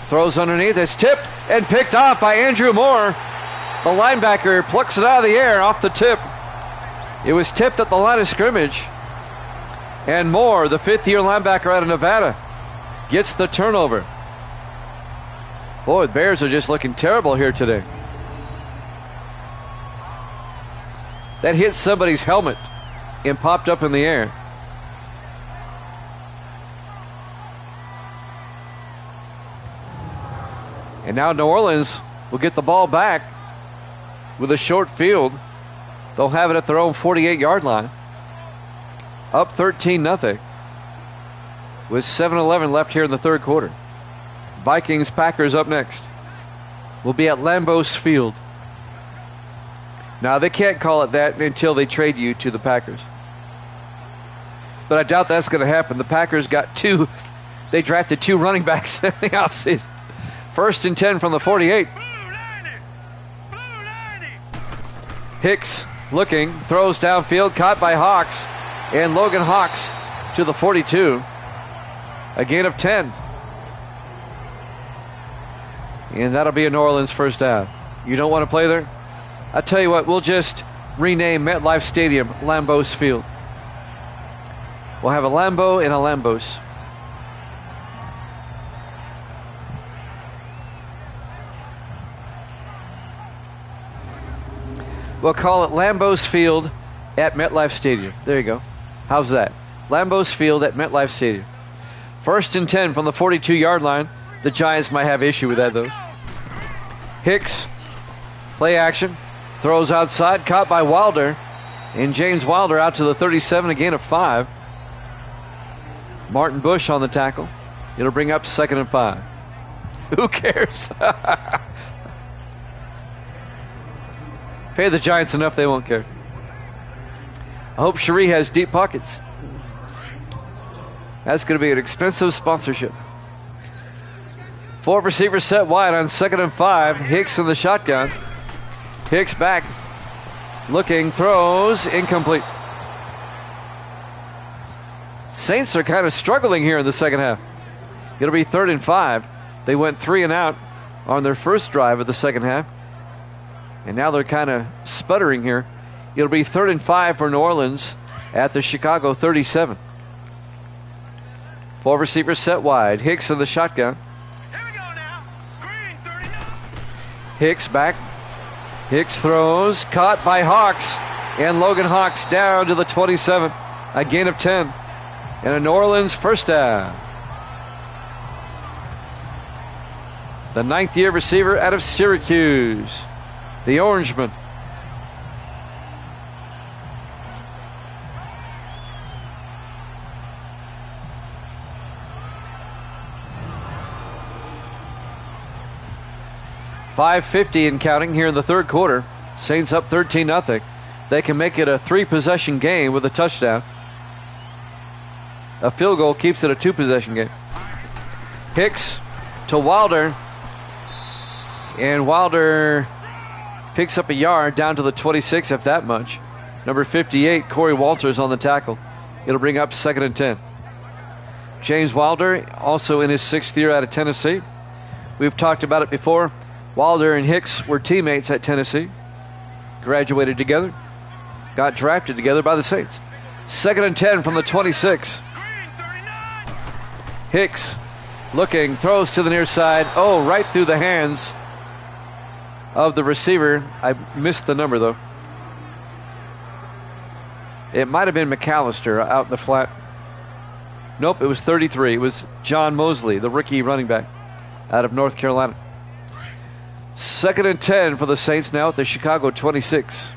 Throws underneath. It's tipped and picked off by Andrew Moore. The linebacker plucks it out of the air off the tip. It was tipped at the line of scrimmage. And Moore, the 5th-year linebacker out of Nevada, gets the turnover. Boy, the Bears are just looking terrible here today. That hit somebody's helmet and popped up in the air. And now New Orleans will get the ball back with a short field. They'll have it at their own 48-yard line. Up 13-0 with 7:11 left here in the third quarter. Vikings-Packers up next. Will be at Lambeau Field. Now, they can't call it that until they trade you to the Packers. But I doubt that's going to happen. The Packers they drafted 2 running backs in the offseason. 1st and 10 from the 48. Hicks looking, throws downfield, caught by Hawks. And Logan Hawks to the 42. A gain of 10. And that'll be a New Orleans first down. You don't want to play there? I tell you what, we'll just rename MetLife Stadium Lambeau Field. We'll have a Lambeau and a Lambos. We'll call it Lambeau Field at MetLife Stadium. There you go. How's that? Lambeau Field at MetLife Stadium. 1st and 10 from the 42-yard line. The Giants might have issue with that, though. Hicks, play action, throws outside, caught by Wilder. And James Wilder out to the 37, a gain of 5. Martin Bush on the tackle. It'll bring up 2nd and 5. Who cares? Pay the Giants enough, they won't care. I hope Cherie has deep pockets. That's going to be an expensive sponsorship. 4 receivers set wide on 2nd and 5. Hicks in the shotgun. Hicks back. Looking, throws, incomplete. Saints are kind of struggling here in the second half. It'll be 3rd and 5. They went 3 and out on their first drive of the second half. And now they're kind of sputtering here. It'll be 3rd and 5 for New Orleans at the Chicago 37. 4 receivers set wide. Hicks in the shotgun. Here we go now. Green 39. Hicks back. Hicks throws. Caught by Hawks. And Logan Hawks down to the 27. A gain of 10. And a New Orleans first down. The 9th-year receiver out of Syracuse. The Orangeman. 5:50 and counting here in the third quarter. Saints up 13-0. They can make it a 3-possession game with a touchdown. A field goal keeps it a 2-possession game. Hicks to Wilder. And Wilder picks up a yard down to the 26, if that much. Number 58, Corey Walters on the tackle. It'll bring up 2nd and 10. James Wilder, also in his 6th year out of Tennessee. We've talked about it before. Wilder and Hicks were teammates at Tennessee. Graduated together. Got drafted together by the Saints. 2nd and 10 from the 26. Hicks looking, throws to the near side. Oh, right through the hands of the receiver. I missed the number, though. It might have been McAllister out in the flat. Nope, it was 33. It was John Mosley, the rookie running back out of North Carolina. 2nd and 10 for the Saints now at the Chicago 26.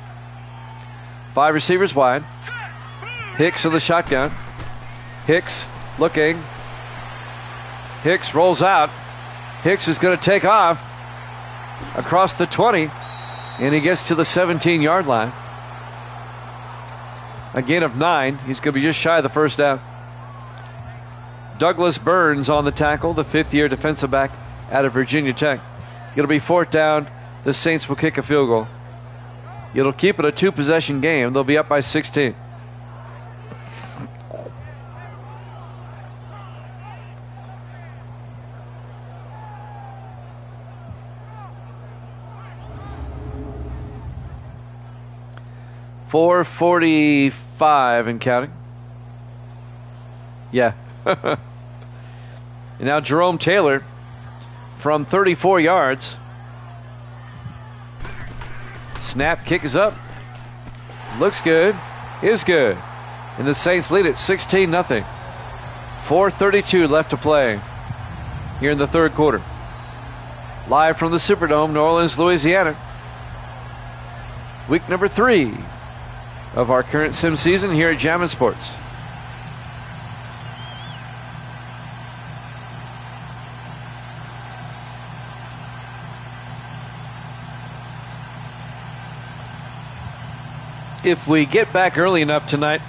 5 receivers wide. Hicks in the shotgun. Hicks looking. Hicks rolls out. Hicks is going to take off across the 20, and he gets to the 17-yard line. A gain of 9. He's going to be just shy of the first down. Douglas Burns on the tackle, the 5th-year defensive back out of Virginia Tech. It'll be 4th down. The Saints will kick a field goal. It'll keep it a 2-possession game. They'll be up by 16. .445 and counting. Yeah. And now Jerome Taylor from 34 yards. Snap, kick is up. Looks good. Is good. And the Saints lead it 16-0. 4:32 left to play here in the third quarter. Live from the Superdome, New Orleans, Louisiana. Week number 3 of our current sim season here at Jammin' Sports. If we get back early enough tonight,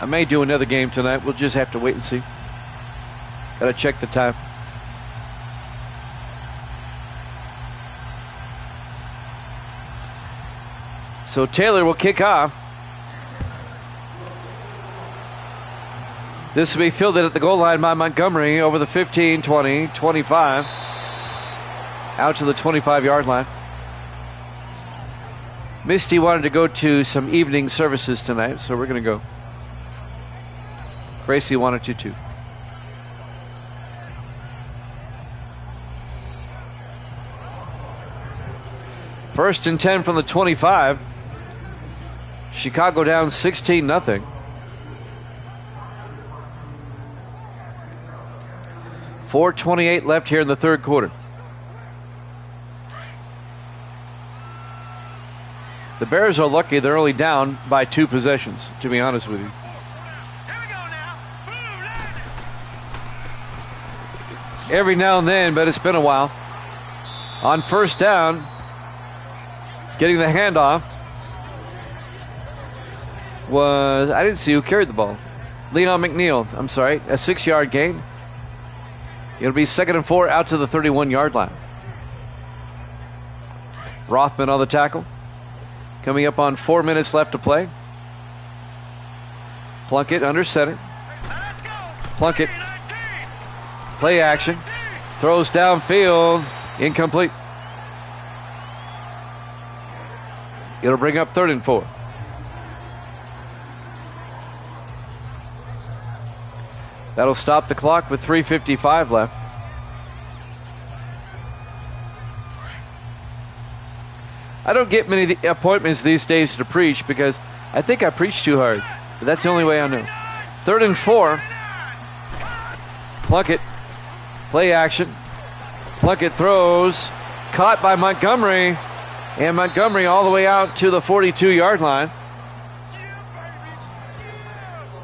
I may do another game tonight. We'll just have to wait and see. Gotta check the time. So Taylor will kick off. This will be fielded at the goal line by Montgomery over the 15, 20, 25. Out to the 25-yard line. Misty wanted to go to some evening services tonight, so we're going to go. Gracie wanted to too. First and 10 from the 25. Chicago down 16-0. .428 left here in the third quarter. The Bears are lucky they're only down by 2 possessions, to be honest with you. Every now and then, but it's been a while. On first down, getting the handoff was, I didn't see who carried the ball. Leon McNeil, I'm sorry, a 6-yard gain. It'll be 2nd and 4 out to the 31-yard line. Rothman on the tackle. Coming up on 4 minutes left to play. Plunkett under center. Plunkett. Play action. Throws downfield. Incomplete. It'll bring up 3rd and 4. That'll stop the clock with 3:55 left. I don't get many appointments these days to preach because I think I preach too hard. But that's the only way I know. 3rd and 4. Plunkett. Play action. Plunkett throws. Caught by Montgomery. And Montgomery all the way out to the 42-yard line.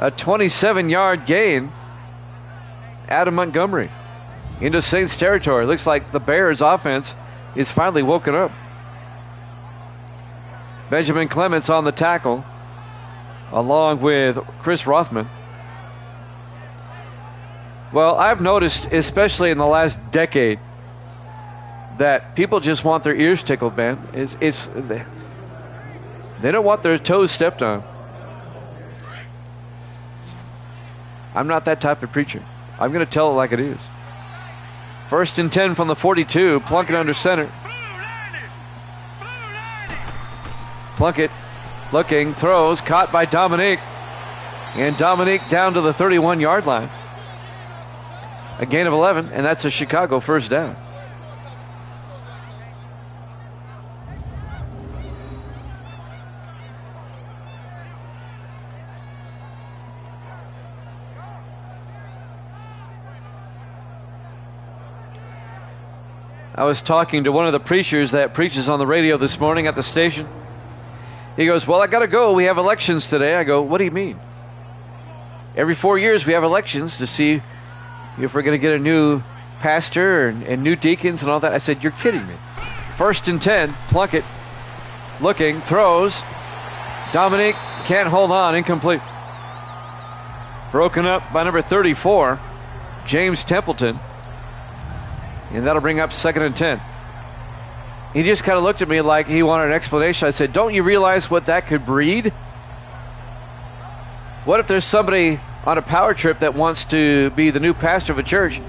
A 27-yard gain out of Montgomery into Saints territory. Looks like the Bears offense is finally woken up. Benjamin Clements on the tackle, along with Chris Rothman. Well, I've noticed, especially in the last decade, that people just want their ears tickled, man. They don't want their toes stepped on. I'm not that type of preacher. I'm going to tell it like it is. 1st and 10 from the 42. Plunkett under center. Plunkett looking, throws, caught by Dominique. And Dominique down to the 31-yard line. A gain of 11, and that's a Chicago first down. I was talking to one of the preachers that preaches on the radio this morning at the station. He goes, well, I got to go. We have elections today. I go, what do you mean? Every 4 years we have elections to see if we're going to get a new pastor and new deacons and all that. I said, you're kidding me. 1st and 10, Plunkett looking, throws. Dominique can't hold on, incomplete. Broken up by number 34, James Templeton. And that'll bring up 2nd and 10. He just kind of looked at me like he wanted an explanation. I said, don't you realize what that could breed? What if there's somebody on a power trip that wants to be the new pastor of a church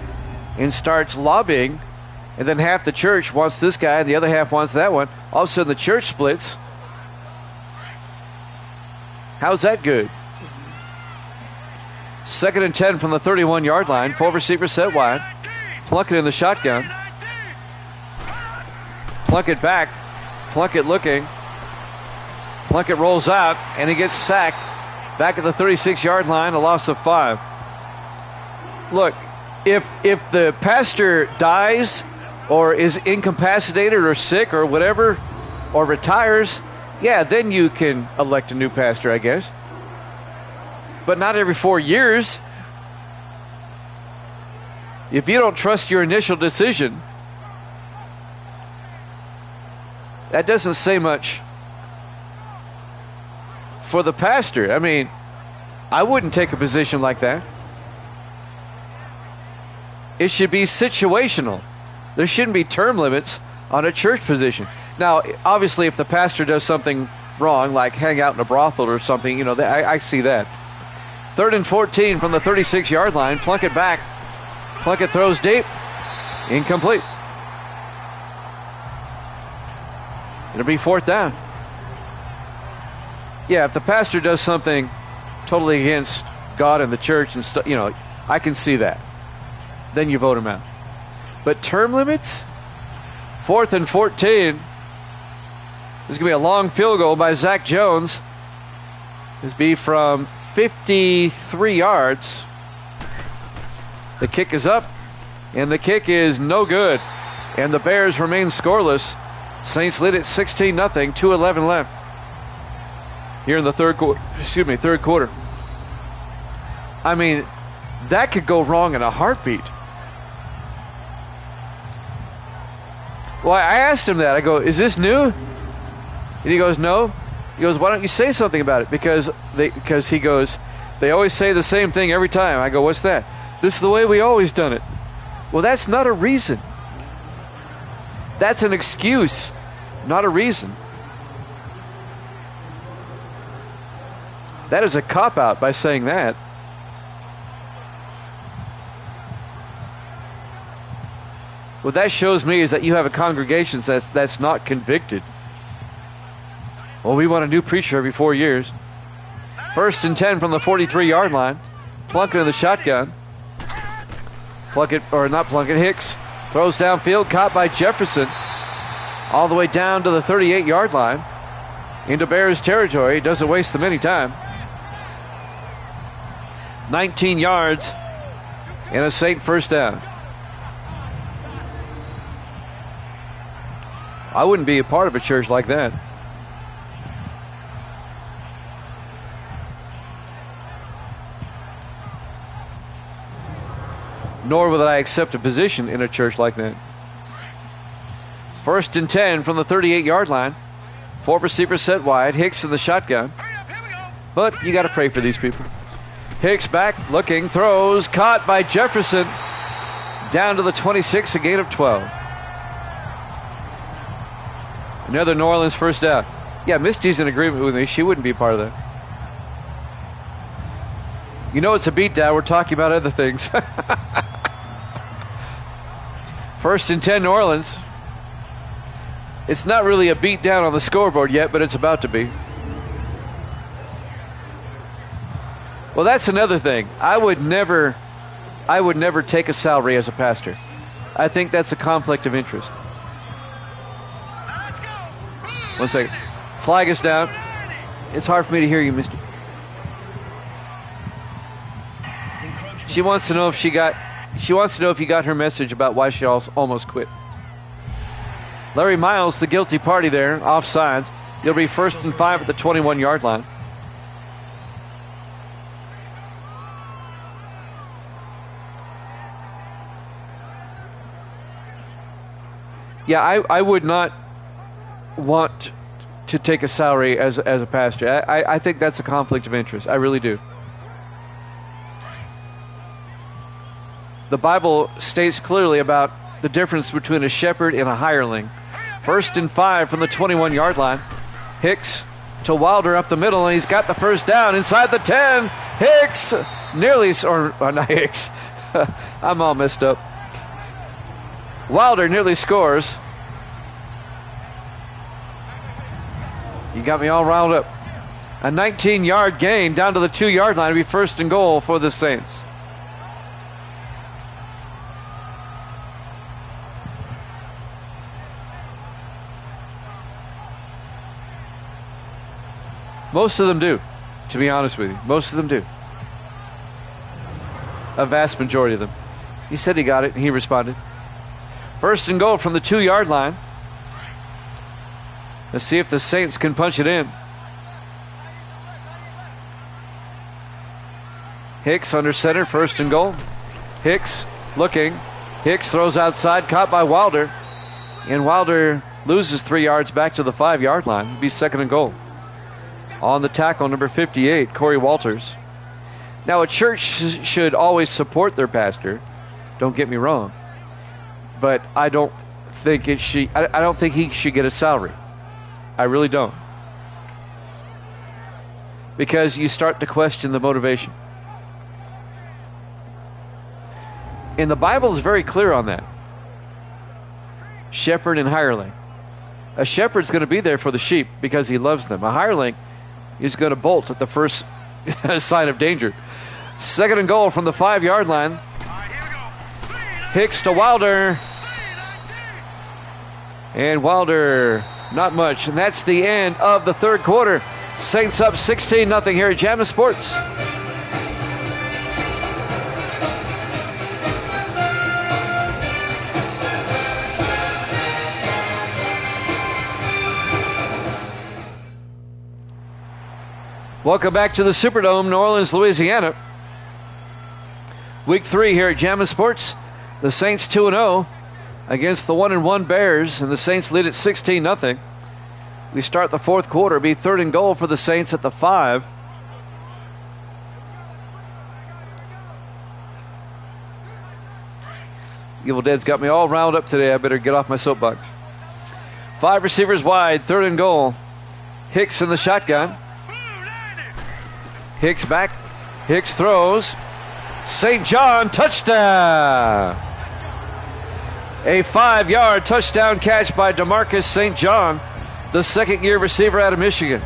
and starts lobbying, and then half the church wants this guy and the other half wants that one? All of a sudden the church splits. How's that good? 2nd and 10 from the 31-yard line. 4 receivers set wide. Plunkett in the shotgun. Plunkett back. Plunkett looking. Plunkett rolls out, and he gets sacked back at the 36-yard line, a loss of 5. Look, if the pastor dies or is incapacitated or sick or whatever, or retires, yeah, then you can elect a new pastor, I guess. But not every 4 years. If you don't trust your initial decision, that doesn't say much for the pastor. I mean, I wouldn't take a position like that. It should be situational. There shouldn't be term limits on a church position. Now, obviously, if the pastor does something wrong, like hang out in a brothel or something, you know, I see that. 3rd and 14 from the 36-yard line. Plunkett back. Plunkett throws deep. Incomplete. It'll be 4th down. Yeah, if the pastor does something totally against God and the church and stuff, you know, I can see that. Then you vote him out. But term limits? 4th and 14. This is going to be a long field goal by Zach Jones. This will be from 53 yards. The kick is up, and the kick is no good. And the Bears remain scoreless. Saints lead it 16-0, 2:11 left. Here in the third quarter. I mean, that could go wrong in a heartbeat. Well, I asked him that. I go, is this new? And he goes, no. He goes, why don't you say something about it? Because he goes, they always say the same thing every time. I go, what's that? This is the way we always done it. Well, that's not a reason. That's an excuse, not a reason. That is a cop-out by saying that. What that shows me is that you have a congregation that's not convicted. Well, we want a new preacher every 4 years. 1st and 10 from the 43-yard line. Plunkett in the shotgun. Hicks throws downfield, caught by Jefferson. All the way down to the 38-yard line. Into Bears territory. Doesn't waste them any time. 19 yards and a Saint first down. I wouldn't be a part of a church like that. Nor would I accept a position in a church like that. First and 10 from the 38-yard line. 4 receivers set wide. Hicks in the shotgun. But you got to pray for these people. Hicks back, looking, throws, caught by Jefferson. Down to the 26, a gain of 12. Another New Orleans first down. Yeah, Misty's in agreement with me. She wouldn't be part of that. You know it's a beatdown. We're talking about other things. First and 10, New Orleans. It's not really a beatdown on the scoreboard yet, but it's about to be. Well, that's another thing. I would never take a salary as a pastor. I think that's a conflict of interest. One second. Flag is down. It's hard for me to hear you, mister. She wants to know if you got her message about why she almost quit. Larry Miles, the guilty party there, offsides. It'll be 1st and 5 at the 21-yard line. Yeah, I would not want to take a salary as a pastor. I think that's a conflict of interest. I really do. The Bible states clearly about the difference between a shepherd and a hireling. 1st and 5 from the 21-yard line. Hicks to Wilder up the middle, and he's got the first down inside the 10. Hicks nearly, or not Hicks. I'm all messed up. Wilder nearly scores. You got me all riled up. A 19-yard gain down to the 2-yard line. It'll be 1st and goal for the Saints. Most of them do, to be honest with you. Most of them do. A vast majority of them. He said he got it, and he responded. 1st and goal from the 2-yard line. Let's see if the Saints can punch it in. Hicks under center, 1st and goal. Hicks looking. Hicks throws outside, caught by Wilder. And Wilder loses 3 yards back to the 5-yard line. It'll be 2nd and goal. On the tackle, number 58, Corey Walters. Now, a church should always support their pastor. Don't get me wrong. But I don't think he should get a salary. I really don't. Because you start to question the motivation. And the Bible is very clear on that. Shepherd and hireling. A shepherd's going to be there for the sheep because he loves them. A hireling is going to bolt at the first sign of danger. 2nd and goal from the 5-yard line. Hicks to Wilder. And Wilder, not much. And that's the end of the 3rd quarter. Saints up 16-0 here at Jammin' Sports. Welcome back to the Superdome, New Orleans, Louisiana. Week 3 here at Jammin' Sports. The Saints 2-0 against the 1-1 Bears, and the Saints lead at 16-0. We start the 4th quarter. It'll be 3rd and goal for the Saints at the 5. Evil Dead's got me all riled up today. I better get off my soapbox. 5 receivers wide, 3rd and goal. Hicks in the shotgun. Hicks back. Hicks throws. St. John, touchdown. A 5-yard touchdown catch by DeMarcus St. John, the 2nd-year receiver out of Michigan.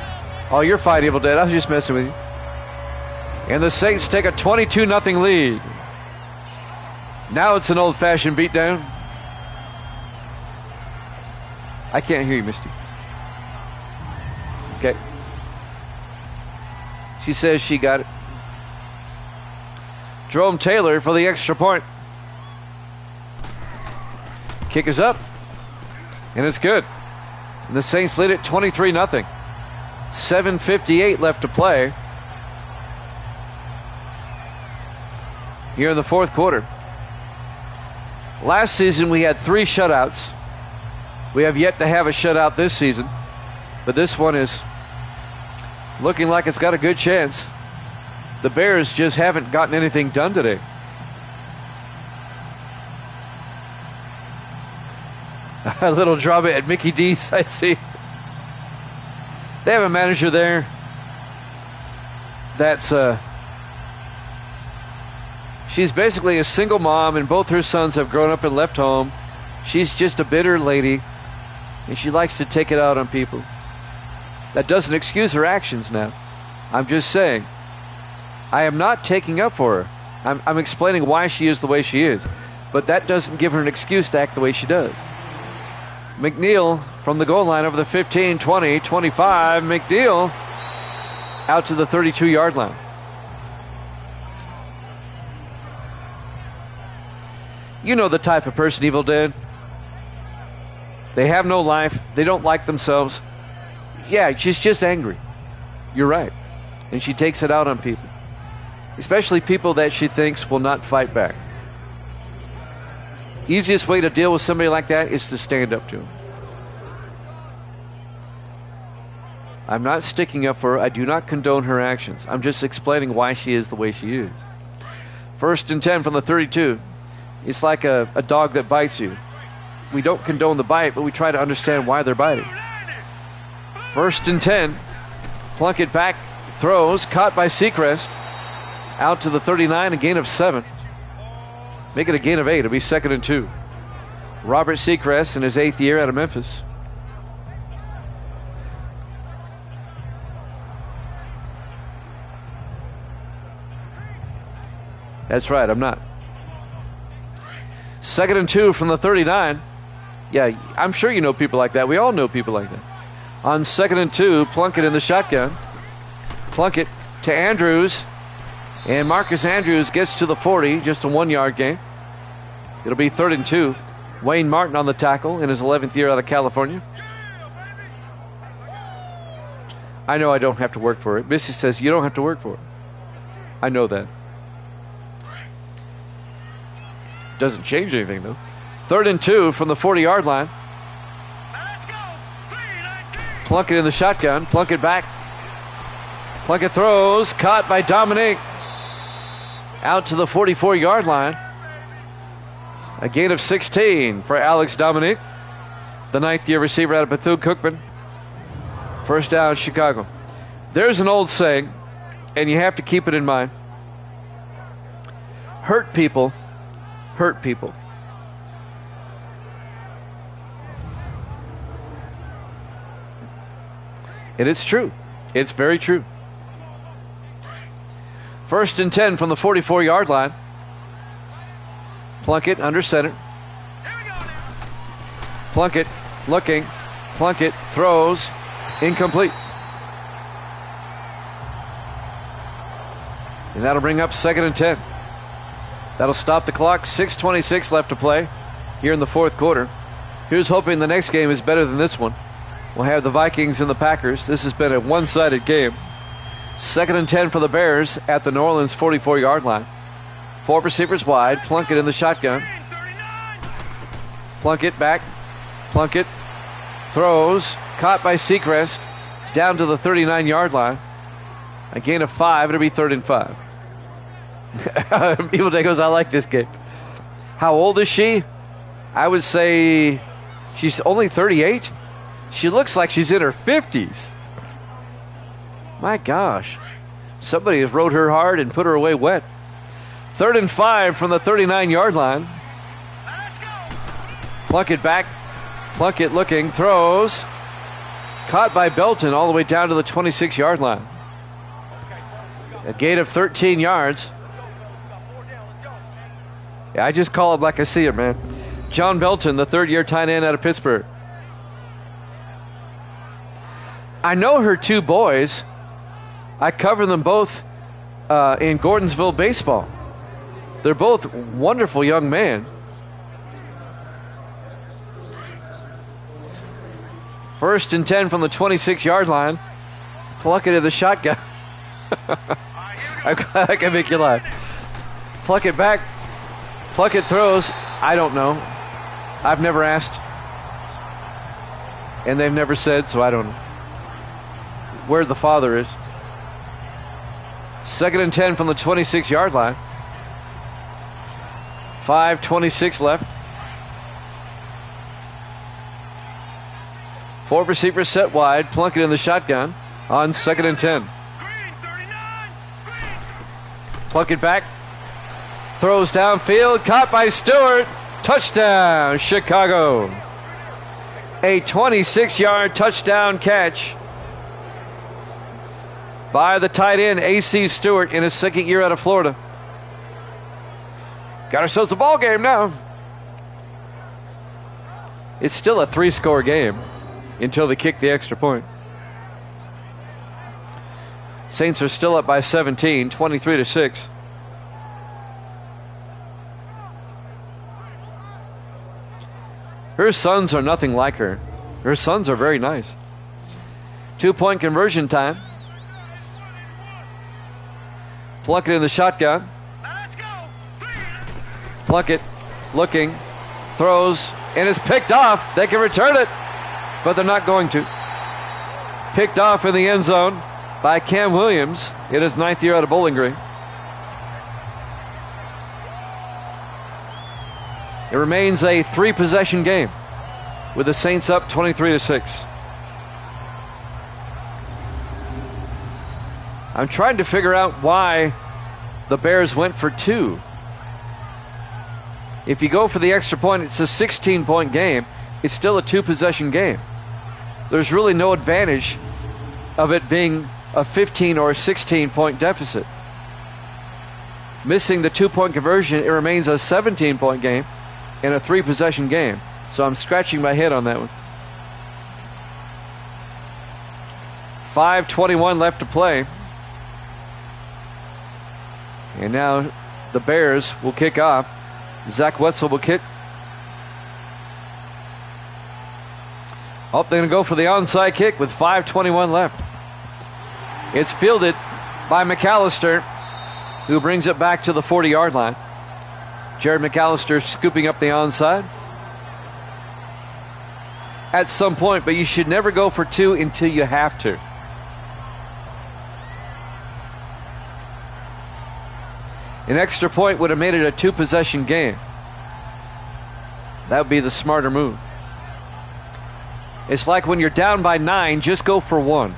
Oh, you're fine, Evil Dead. I was just messing with you. And the Saints take a 22-0 lead. Now it's an old-fashioned beatdown. I can't hear you, Misty. Okay. She says she got it. Jerome Taylor for the extra point. Kick is up. And it's good. And the Saints lead it 23-0. 7:58 left to play. Here in the 4th quarter. Last season we had 3 shutouts. We have yet to have a shutout this season, but this one is looking like it's got a good chance. The Bears just haven't gotten anything done today. A little drama at Mickey D's, I see. They have a manager there that's she's basically a single mom, and both her sons have grown up and left home. She's just a bitter lady, and she likes to take it out on people. That doesn't excuse her actions now. I'm just saying. I am not taking up for her. I'm explaining why she is the way she is. But that doesn't give her an excuse to act the way she does. McNeil from the goal line over the 15, 20, 25. McNeil out to the 32-yard line. You know the type of person Evil Dead. They have no life. They don't like themselves. Yeah, she's just angry. You're right. And she takes it out on people. Especially people that she thinks will not fight back. Easiest way to deal with somebody like that is to stand up to him. I'm not sticking up for her. I do not condone her actions. I'm just explaining why she is the way she is. 1st and 10 from the 32. It's like a dog that bites you. We don't condone the bite, but we try to understand why they're biting. 1st and 10. Plunkett back, throws, caught by Seacrest. Out to the 39, a gain of 7. Make it a gain of 8. It'll be 2nd and 2. Robert Seacrest in his 8th year out of Memphis. That's right, I'm not. 2nd and 2 from the 39. Yeah, I'm sure you know people like that. We all know people like that. On 2nd and 2, Plunkett in the shotgun. Plunkett to Andrews. And Marcus Andrews gets to the 40, just a 1-yard gain. It'll be 3rd and 2. Wayne Martin on the tackle in his 11th year out of California. I know I don't have to work for it. Missy says you don't have to work for it. I know that. Doesn't change anything, though. 3rd and 2 from the 40-yard line. Plunkett in the shotgun. Plunkett back. Plunkett throws. Caught by Dominic. Out to the 44-yard line. A gain of 16 for Alex Dominic, the 9th-year receiver out of Bethune-Cookman. 1st down, Chicago. There's an old saying, and you have to keep it in mind. Hurt people hurt people. And it's true. It's very true. 1st and 10 from the 44-yard line. Plunkett under center. Plunkett looking. Plunkett throws. Incomplete. And that'll bring up 2nd and 10. That'll stop the clock. 6:26 left to play here in the 4th quarter. Here's hoping the next game is better than this one. We'll have the Vikings and the Packers. This has been a one-sided game. 2nd and 10 for the Bears at the New Orleans 44-yard line. 4 receivers wide. Plunkett in the shotgun. Plunkett back. Plunkett throws. Caught by Seacrest. Down to the 39-yard line. A gain of 5. It'll be 3rd and 5. Evil Day goes, I like this game. How old is she? I would say she's only 38. She looks like she's in her 50s. My gosh. Somebody has rode her hard and put her away wet. 3rd and 5 from the 39-yard line. Plunkett back. Plunkett looking. Throws. Caught by Belton all the way down to the 26-yard line. A gain of 13 yards. Yeah, I just call it like I see it, man. John Belton, the 3rd-year tight end out of Pittsburgh. I know her 2 boys. I cover them both in Gordonsville baseball. They're both wonderful young men. 1st and 10 from the 26-yard line. Plunkett in the shotgun. I'm glad I can make you laugh. Plunkett back. Plunkett throws. I don't know. I've never asked. And they've never said, so I don't know where the father is. 2nd and 10 from the 26-yard line. 5:26 left. 4 receivers set wide. Plunkett in the shotgun on 2nd and 10. Green 39. Green. Plunkett back. Throws downfield. Caught by Stewart. Touchdown, Chicago. A 26-yard touchdown catch by the tight end, A.C. Stewart, in his second year out of Florida. Got ourselves a ball game now. It's still a 3-score game until they kick the extra point. Saints are still up by 17, 23-6. Her sons are nothing like her. Her sons are very nice. 2-point conversion time. Plunkett in the shotgun. Let's go. Plunkett looking, throws, and is picked off. They can return it, but they're not going to. Picked off in the end zone by Cam Williams in his 9th year out of Bowling Green. It remains a 3-possession game with the Saints up 23-6. I'm trying to figure out why the Bears went for 2. If you go for the extra point, it's a 16-point game. It's still a 2-possession game. There's really no advantage of it being a 15 or a 16-point deficit. Missing the 2-point conversion, it remains a 17-point game in a 3-possession game. So I'm scratching my head on that one. 5:21 left to play. And now the Bears will kick off. Zach Wetzel will kick. Oh, they're going to go for the onside kick with 5:21 left. It's fielded by McAllister, who brings it back to the 40-yard line. Jared McAllister scooping up the onside. At some point, but you should never go for 2 until you have to. An extra point would have made it a 2-possession game. That would be the smarter move. It's like when you're down by 9, just go for 1.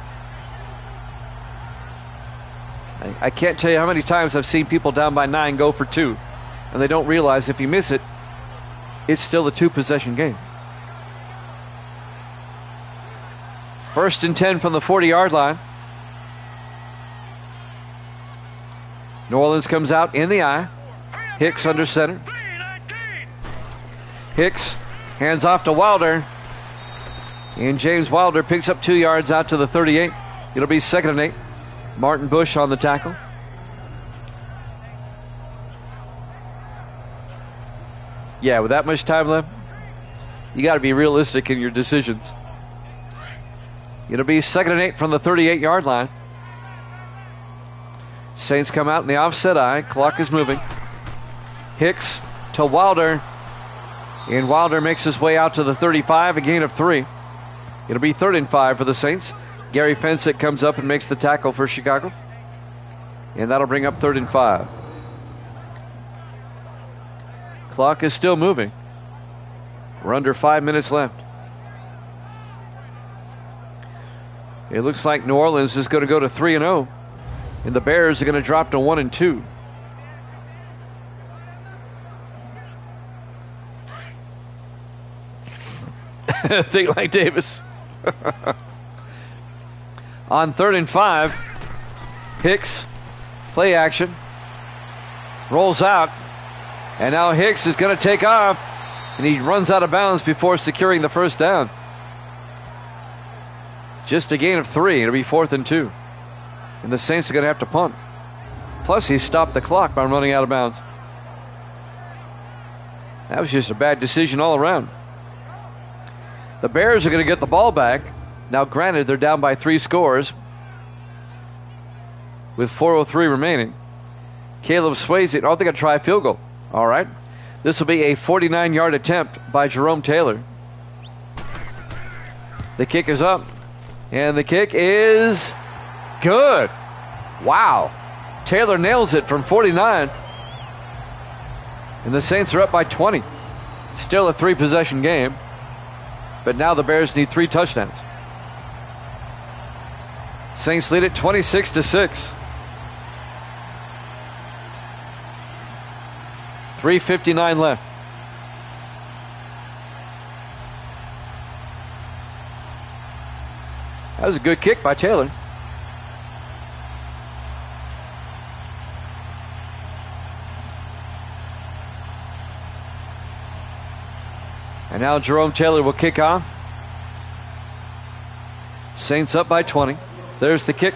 I can't tell you how many times I've seen people down by 9 go for 2. And they don't realize if you miss it, it's still a 2-possession game. 1st and 10 from the 40-yard line. New Orleans comes out in the eye. Hicks under center. Hicks hands off to Wilder. And James Wilder picks up 2 yards out to the 38. It'll be 2nd and 8. Martin Bush on the tackle. Yeah, with that much time left, you got to be realistic in your decisions. It'll be 2nd and 8 from the 38-yard line. Saints come out in the offset eye. Clock is moving. Hicks to Wilder. And Wilder makes his way out to the 35, a gain of 3. It'll be 3rd and 5 for the Saints. Gary Fensick comes up and makes the tackle for Chicago. And that'll bring up 3rd and 5. Clock is still moving. We're under 5 minutes left. It looks like New Orleans is going to go to 3-0. And the Bears are going to drop to 1-2. Think like Davis. On 3rd and 5, Hicks, play action, rolls out, and now Hicks is going to take off, and he runs out of bounds before securing the first down. Just a gain of 3. It'll be 4th and 2. And the Saints are going to have to punt. Plus, he stopped the clock by running out of bounds. That was just a bad decision all around. The Bears are going to get the ball back. Now, granted, they're down by 3 scores with 4:03 remaining. Caleb Swayze, they're going to try a field goal. All right. This will be a 49-yard attempt by Jerome Taylor. The kick is up, and the kick is good. Wow. Taylor nails it from 49. And the Saints are up by 20. Still a 3-possession game, but now the Bears need 3 touchdowns. Saints lead it 26-6. 3:59 left. That was a good kick by Taylor. And now Jerome Taylor will kick off. Saints up by 20. There's the kick.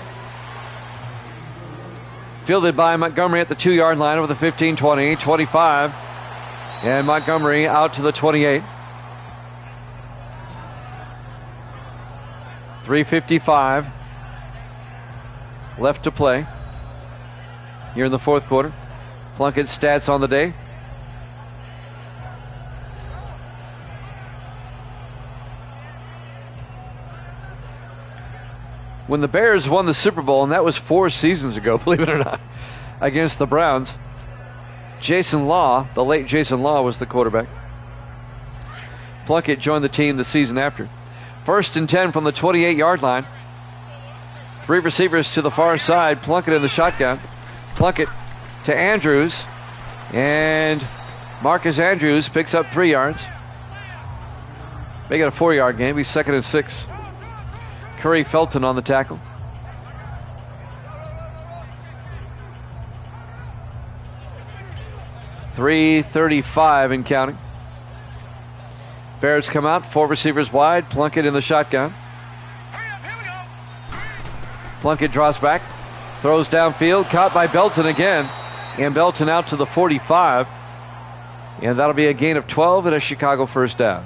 Fielded by Montgomery at the 2-yard line over the 15, 20, 25. And Montgomery out to the 28. 3:55 left to play here in the fourth quarter. Plunkett's stats on the day. When the Bears won the Super Bowl, and that was 4 seasons ago, believe it or not, against the Browns, Jason Law, the late Jason Law, was the quarterback. Plunkett joined the team the season after. 1st and 10 from the 28-yard line. 3 receivers to the far side. Plunkett in the shotgun. Plunkett to Andrews. And Marcus Andrews picks up 3 yards. Make it a 4-yard game. He's 2nd and 6. Curry Felton on the tackle. .335 and counting. Bears come out, 4 receivers wide. Plunkett in the shotgun. Plunkett draws back, throws downfield, caught by Belton again. And Belton out to the 45. And that'll be a gain of 12 and a Chicago first down.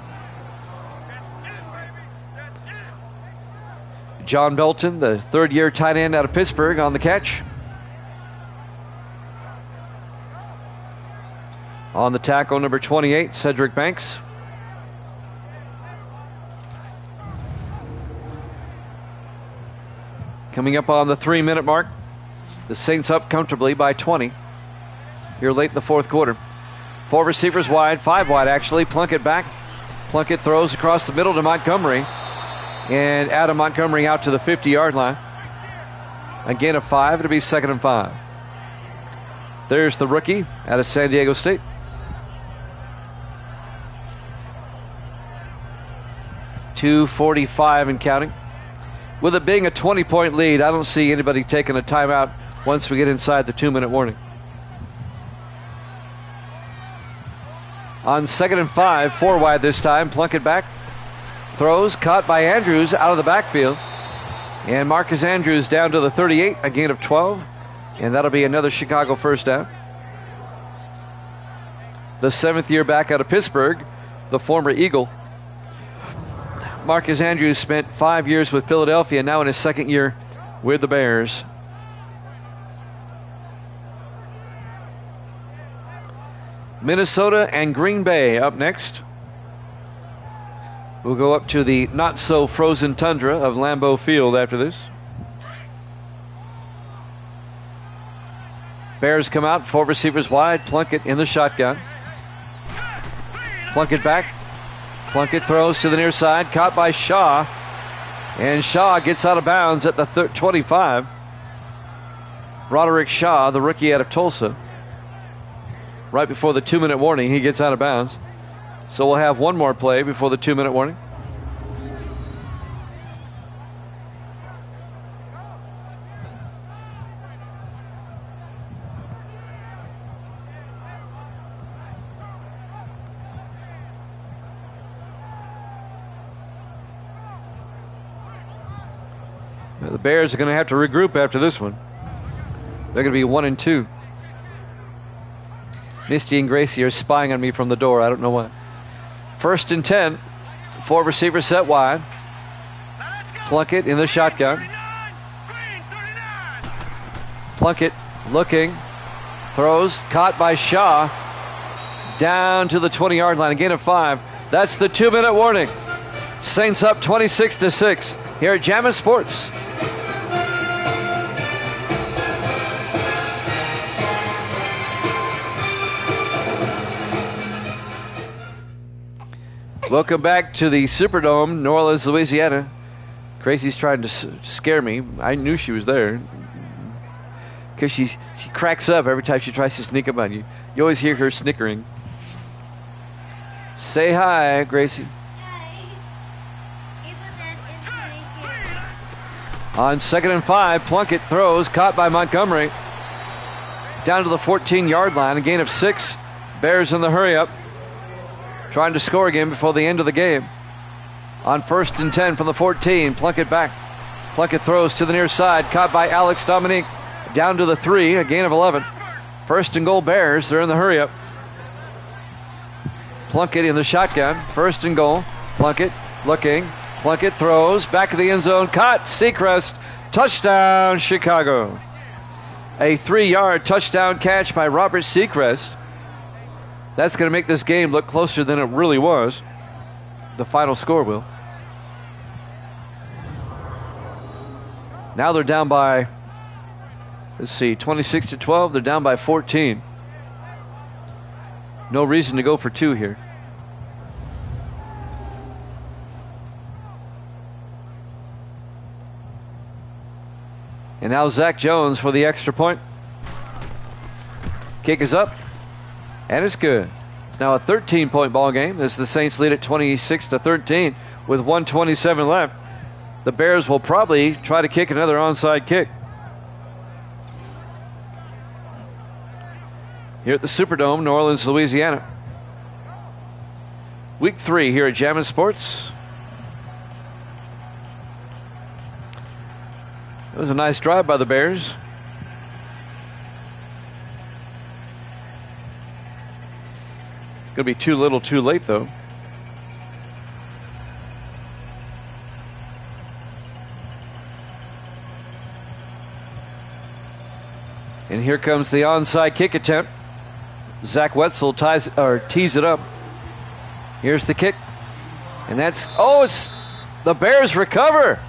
John Belton, the 3rd-year tight end out of Pittsburgh, on the catch. On the tackle, number 28, Cedric Banks. Coming up on the 3-minute mark. The Saints up comfortably by 20 here late in the fourth quarter. 4 receivers wide, 5 wide actually. Plunkett back. Plunkett throws across the middle to Montgomery. And Adam Montgomery out to the 50-yard line. A gain of 5. It'll be 2nd and 5. There's the rookie out of San Diego State. .245 and counting. With it being a 20-point lead, I don't see anybody taking a timeout once we get inside the 2-minute warning. On 2nd and 5, 4 wide this time. Plunkett back. Throws, caught by Andrews out of the backfield. And Marcus Andrews down to the 38, a gain of 12. And that'll be another Chicago first down. The 7th year back out of Pittsburgh, the former Eagle. Marcus Andrews spent 5 years with Philadelphia, now in his 2nd year with the Bears. Minnesota and Green Bay up next. We'll go up to the not-so-frozen tundra of Lambeau Field after this. Bears come out, 4 receivers wide. Plunkett in the shotgun. Plunkett back. Plunkett throws to the near side, caught by Shaw. And Shaw gets out of bounds at the 25. Roderick Shaw, the rookie out of Tulsa. Right before the 2-minute warning, he gets out of bounds. So we'll have one more play before the 2-minute warning. Now the Bears are going to have to regroup after this one. They're going to be 1 and 2. Misty and Gracie are spying on me from the door. I don't know why. 1st and 10. 4 receivers set wide. Plunkett in the shotgun. Plunkett looking. Throws. Caught by Shaw. Down to the 20-yard line. A gain of 5. That's the 2-minute warning. Saints up 26-6 here at Jammin' Sports. Welcome back to the Superdome, New Orleans, Louisiana. Gracie's trying to scare me. I knew she was there because she cracks up every time she tries to sneak up on you. You always hear her snickering. Say hi, Gracie. On 2nd and 5, Plunkett throws, caught by Montgomery. Down to the 14-yard line, a gain of 6. Bears in the hurry-up, trying to score again before the end of the game. On 1st and 10 from the 14, Plunkett back. Plunkett throws to the near side, caught by Alex Dominique. Down to the 3, a gain of 11. 1st and goal, Bears. They're in the hurry-up. Plunkett in the shotgun. 1st and goal. Plunkett looking. Plunkett throws. Back of the end zone. Caught. Seacrest. Touchdown, Chicago. A 3-yard touchdown catch by Robert Seacrest. That's going to make this game look closer than it really was. The final score will. Now they're down by, let's see, 26-12. They're down by 14. No reason to go for 2 here. And now Zach Jones for the extra point. Kick is up. And it's good. It's now a 13-point ball game as the Saints lead at 26-13 with 1:27 left. The Bears will probably try to kick another onside kick. Here at the Superdome, New Orleans, Louisiana. Week 3 here at Jammin' Sports. It was a nice drive by the Bears. It's going to be too little too late, though. And here comes the onside kick attempt. Zach Wetzel tees it up. Here's the kick. And it's the Bears recover.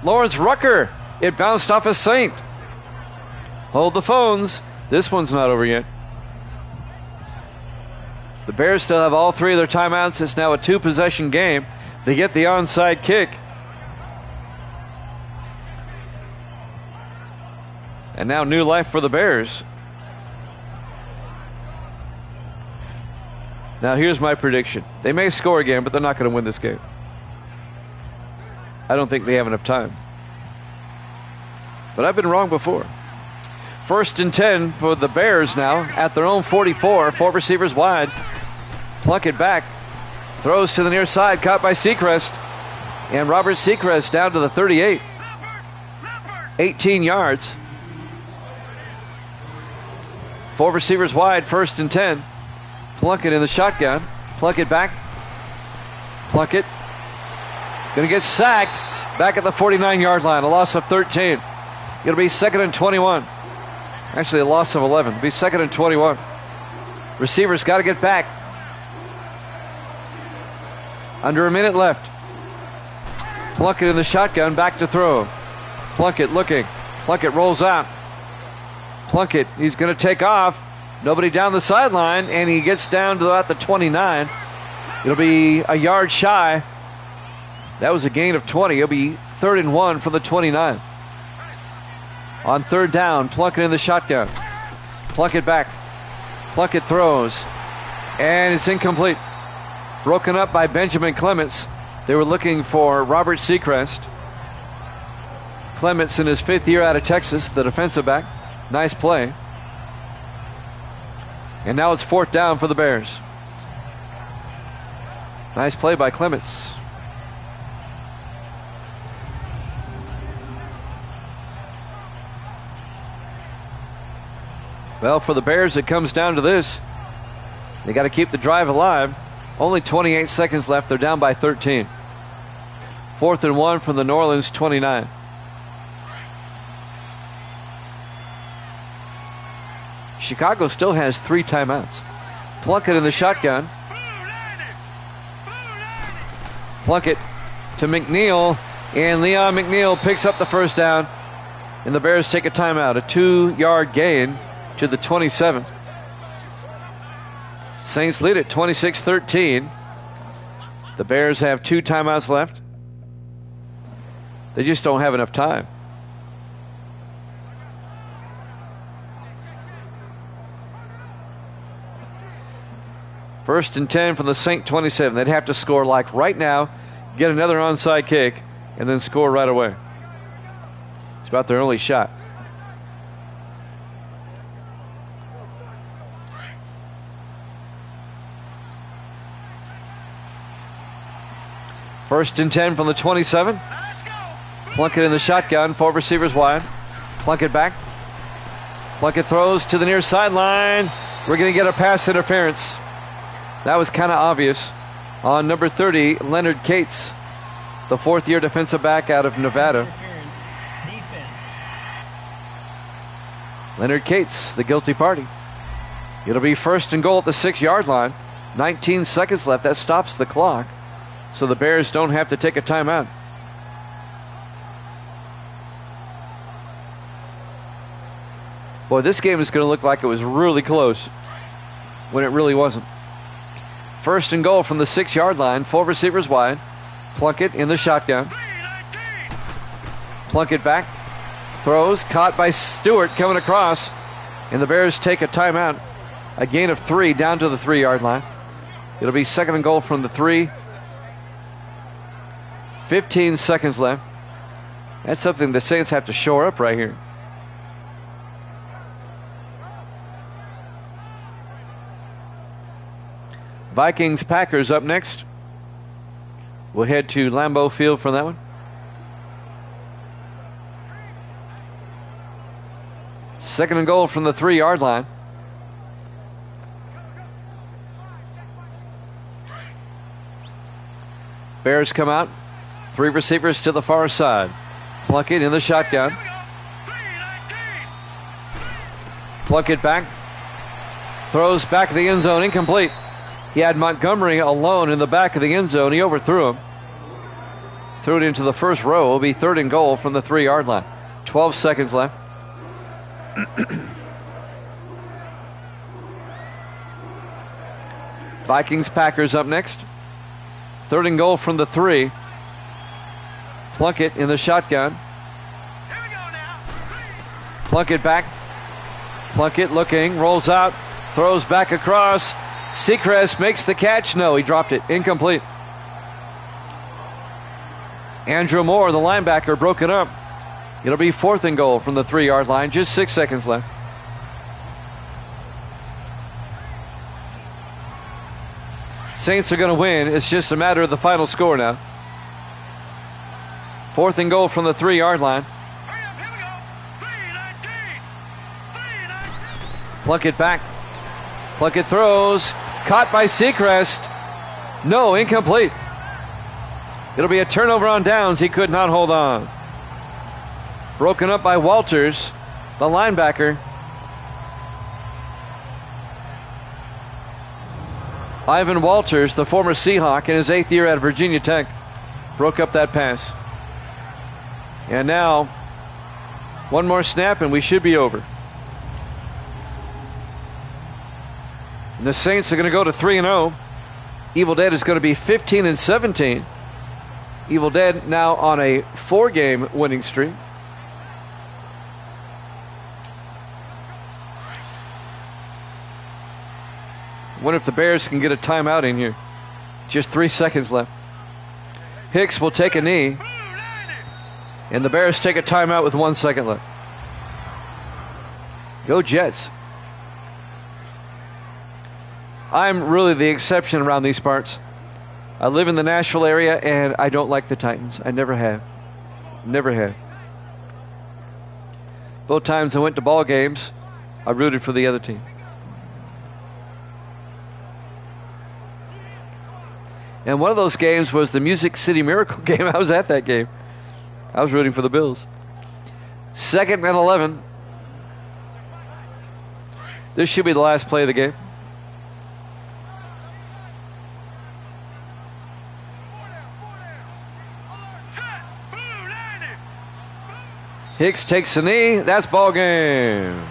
Lawrence Rucker. It bounced off a Saint. Hold the phones. This one's not over yet. The Bears still have all 3 of their timeouts. It's now a 2-possession game. They get the onside kick. And now new life for the Bears. Now here's my prediction. They may score again, but they're not going to win this game. I don't think they have enough time. But I've been wrong before. 1st and 10 for the Bears now at their own 44. 4 receivers wide. Plunkett back. Throws to the near side. Caught by Seacrest. And Robert Seacrest down to the 38. 18 yards. 4 receivers wide. 1st and 10. Plunkett in the shotgun. Plunkett back. Plunkett going to get sacked back at the 49-yard line. A loss of 13. It'll be 2nd and 21. Actually, a loss of 11. It'll be 2nd and 21. Receivers got to get back. Under a minute left. Plunkett in the shotgun, back to throw. Plunkett looking. Plunkett rolls out. Plunkett, he's going to take off. Nobody down the sideline, and he gets down to about the 29. It'll be a yard shy. That was a gain of 20. It'll be 3rd and 1 from the 29. On 3rd down, Plunkett in the shotgun. Plunkett back. Plunkett throws. And it's incomplete. Broken up by Benjamin Clements. They were looking for Robert Seacrest. Clements in his 5th year out of Texas, the defensive back. Nice play. And now it's 4th down for the Bears. Nice play by Clements. Well, for the Bears, it comes down to this. They got to keep the drive alive. Only 28 seconds left. They're down by 13. 4th and 1 from the New Orleans 29. Chicago still has 3 timeouts. Plunkett in the shotgun. Plunkett to McNeil, and Leon McNeil picks up the first down, and the Bears take a timeout, a 2-yard gain to the 27. Saints lead at 26-13. The Bears have 2 timeouts left. They just don't have enough time. First and 10 from the Saint 27. They'd have to score like right now, get another onside kick, and then score right away. It's about their only shot. First and 10 from the 27. Plunkett in the shotgun, 4 receivers wide. Plunkett back. Plunkett throws to the near sideline. We're going to get a pass interference. That was kind of obvious on number 30, Leonard Cates, the 4th-year defensive back out of Nevada. Defense. Leonard Cates, the guilty party. It'll be first and goal at the 6-yard line. 19 seconds left. That stops the clock, so the Bears don't have to take a timeout. Boy, this game is going to look like it was really close when it really wasn't. First and goal from the 6-yard line, 4 receivers wide. Plunkett in the shotgun. Plunkett back. Throws, caught by Stewart coming across. And the Bears take a timeout. A gain of 3 down to the 3-yard line. It'll be second and goal from the 3. 15 seconds left. That's something the Saints have to shore up right here. Vikings-Packers up next. We'll head to Lambeau Field for that one. Second and goal from the 3-yard line. Bears come out. 3 receivers to the far side. Plunkett in the shotgun. Plunkett back. Throws back of the end zone, incomplete. He had Montgomery alone in the back of the end zone. He overthrew him. Threw it into the first row. It'll be third and goal from the 3-yard line. 12 seconds left. Vikings-Packers up next. Third and goal from the 3. Plunkett in the shotgun. Plunkett back. Plunkett looking, rolls out, throws back across. Seacrest makes the catch. No, he dropped it. Incomplete. Andrew Moore, the linebacker, broke it up. It'll be fourth and goal from the 3-yard line. Just 6 seconds left. Saints are going to win. It's just a matter of the final score now. Fourth and goal from the 3-yard line. Plunkett back. Plunkett throws. Caught by Seacrest. No, incomplete. It'll be a turnover on downs. He could not hold on. Broken up by Walters, the linebacker. Ivan Walters, the former Seahawk in his 8th year at Virginia Tech, broke up that pass. And now, one more snap and we should be over. And the Saints are going to go to 3-0. Evil Dead is going to be 15-17. Evil Dead now on a 4-game winning streak. I wonder if the Bears can get a timeout in here. Just 3 seconds left. Hicks will take a knee. And the Bears take a timeout with 1 second left. Go Jets. I'm really the exception around these parts. I live in the Nashville area, and I don't like the Titans. I never have. Never have. Both times I went to ball games, I rooted for the other team. And one of those games was the Music City Miracle game. I was at that game. I was rooting for the Bills. 2nd and 11. This should be the last play of the game. Hicks takes a knee. That's ball game.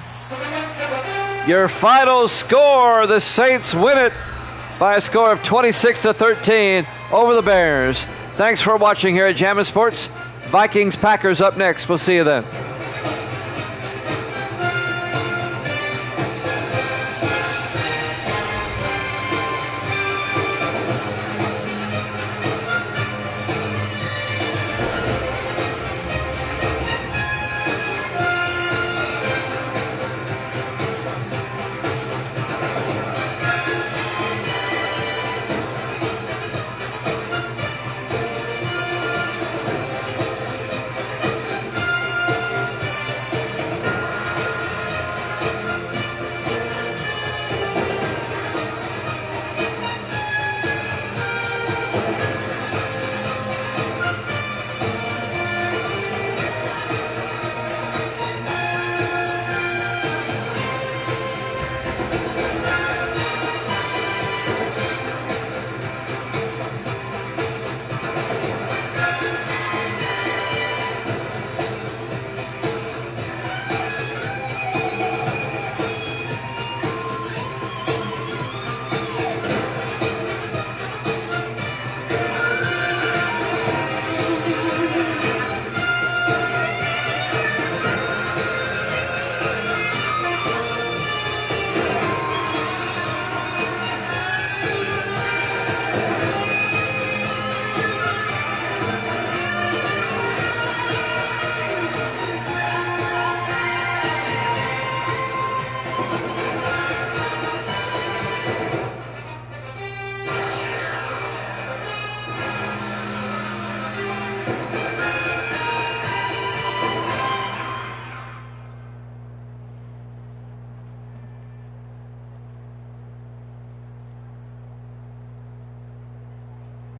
Your final score, the Saints win it by a score of 26-13 over the Bears. Thanks for watching here at Jammin' Sports. Vikings-Packers up next. We'll see you then.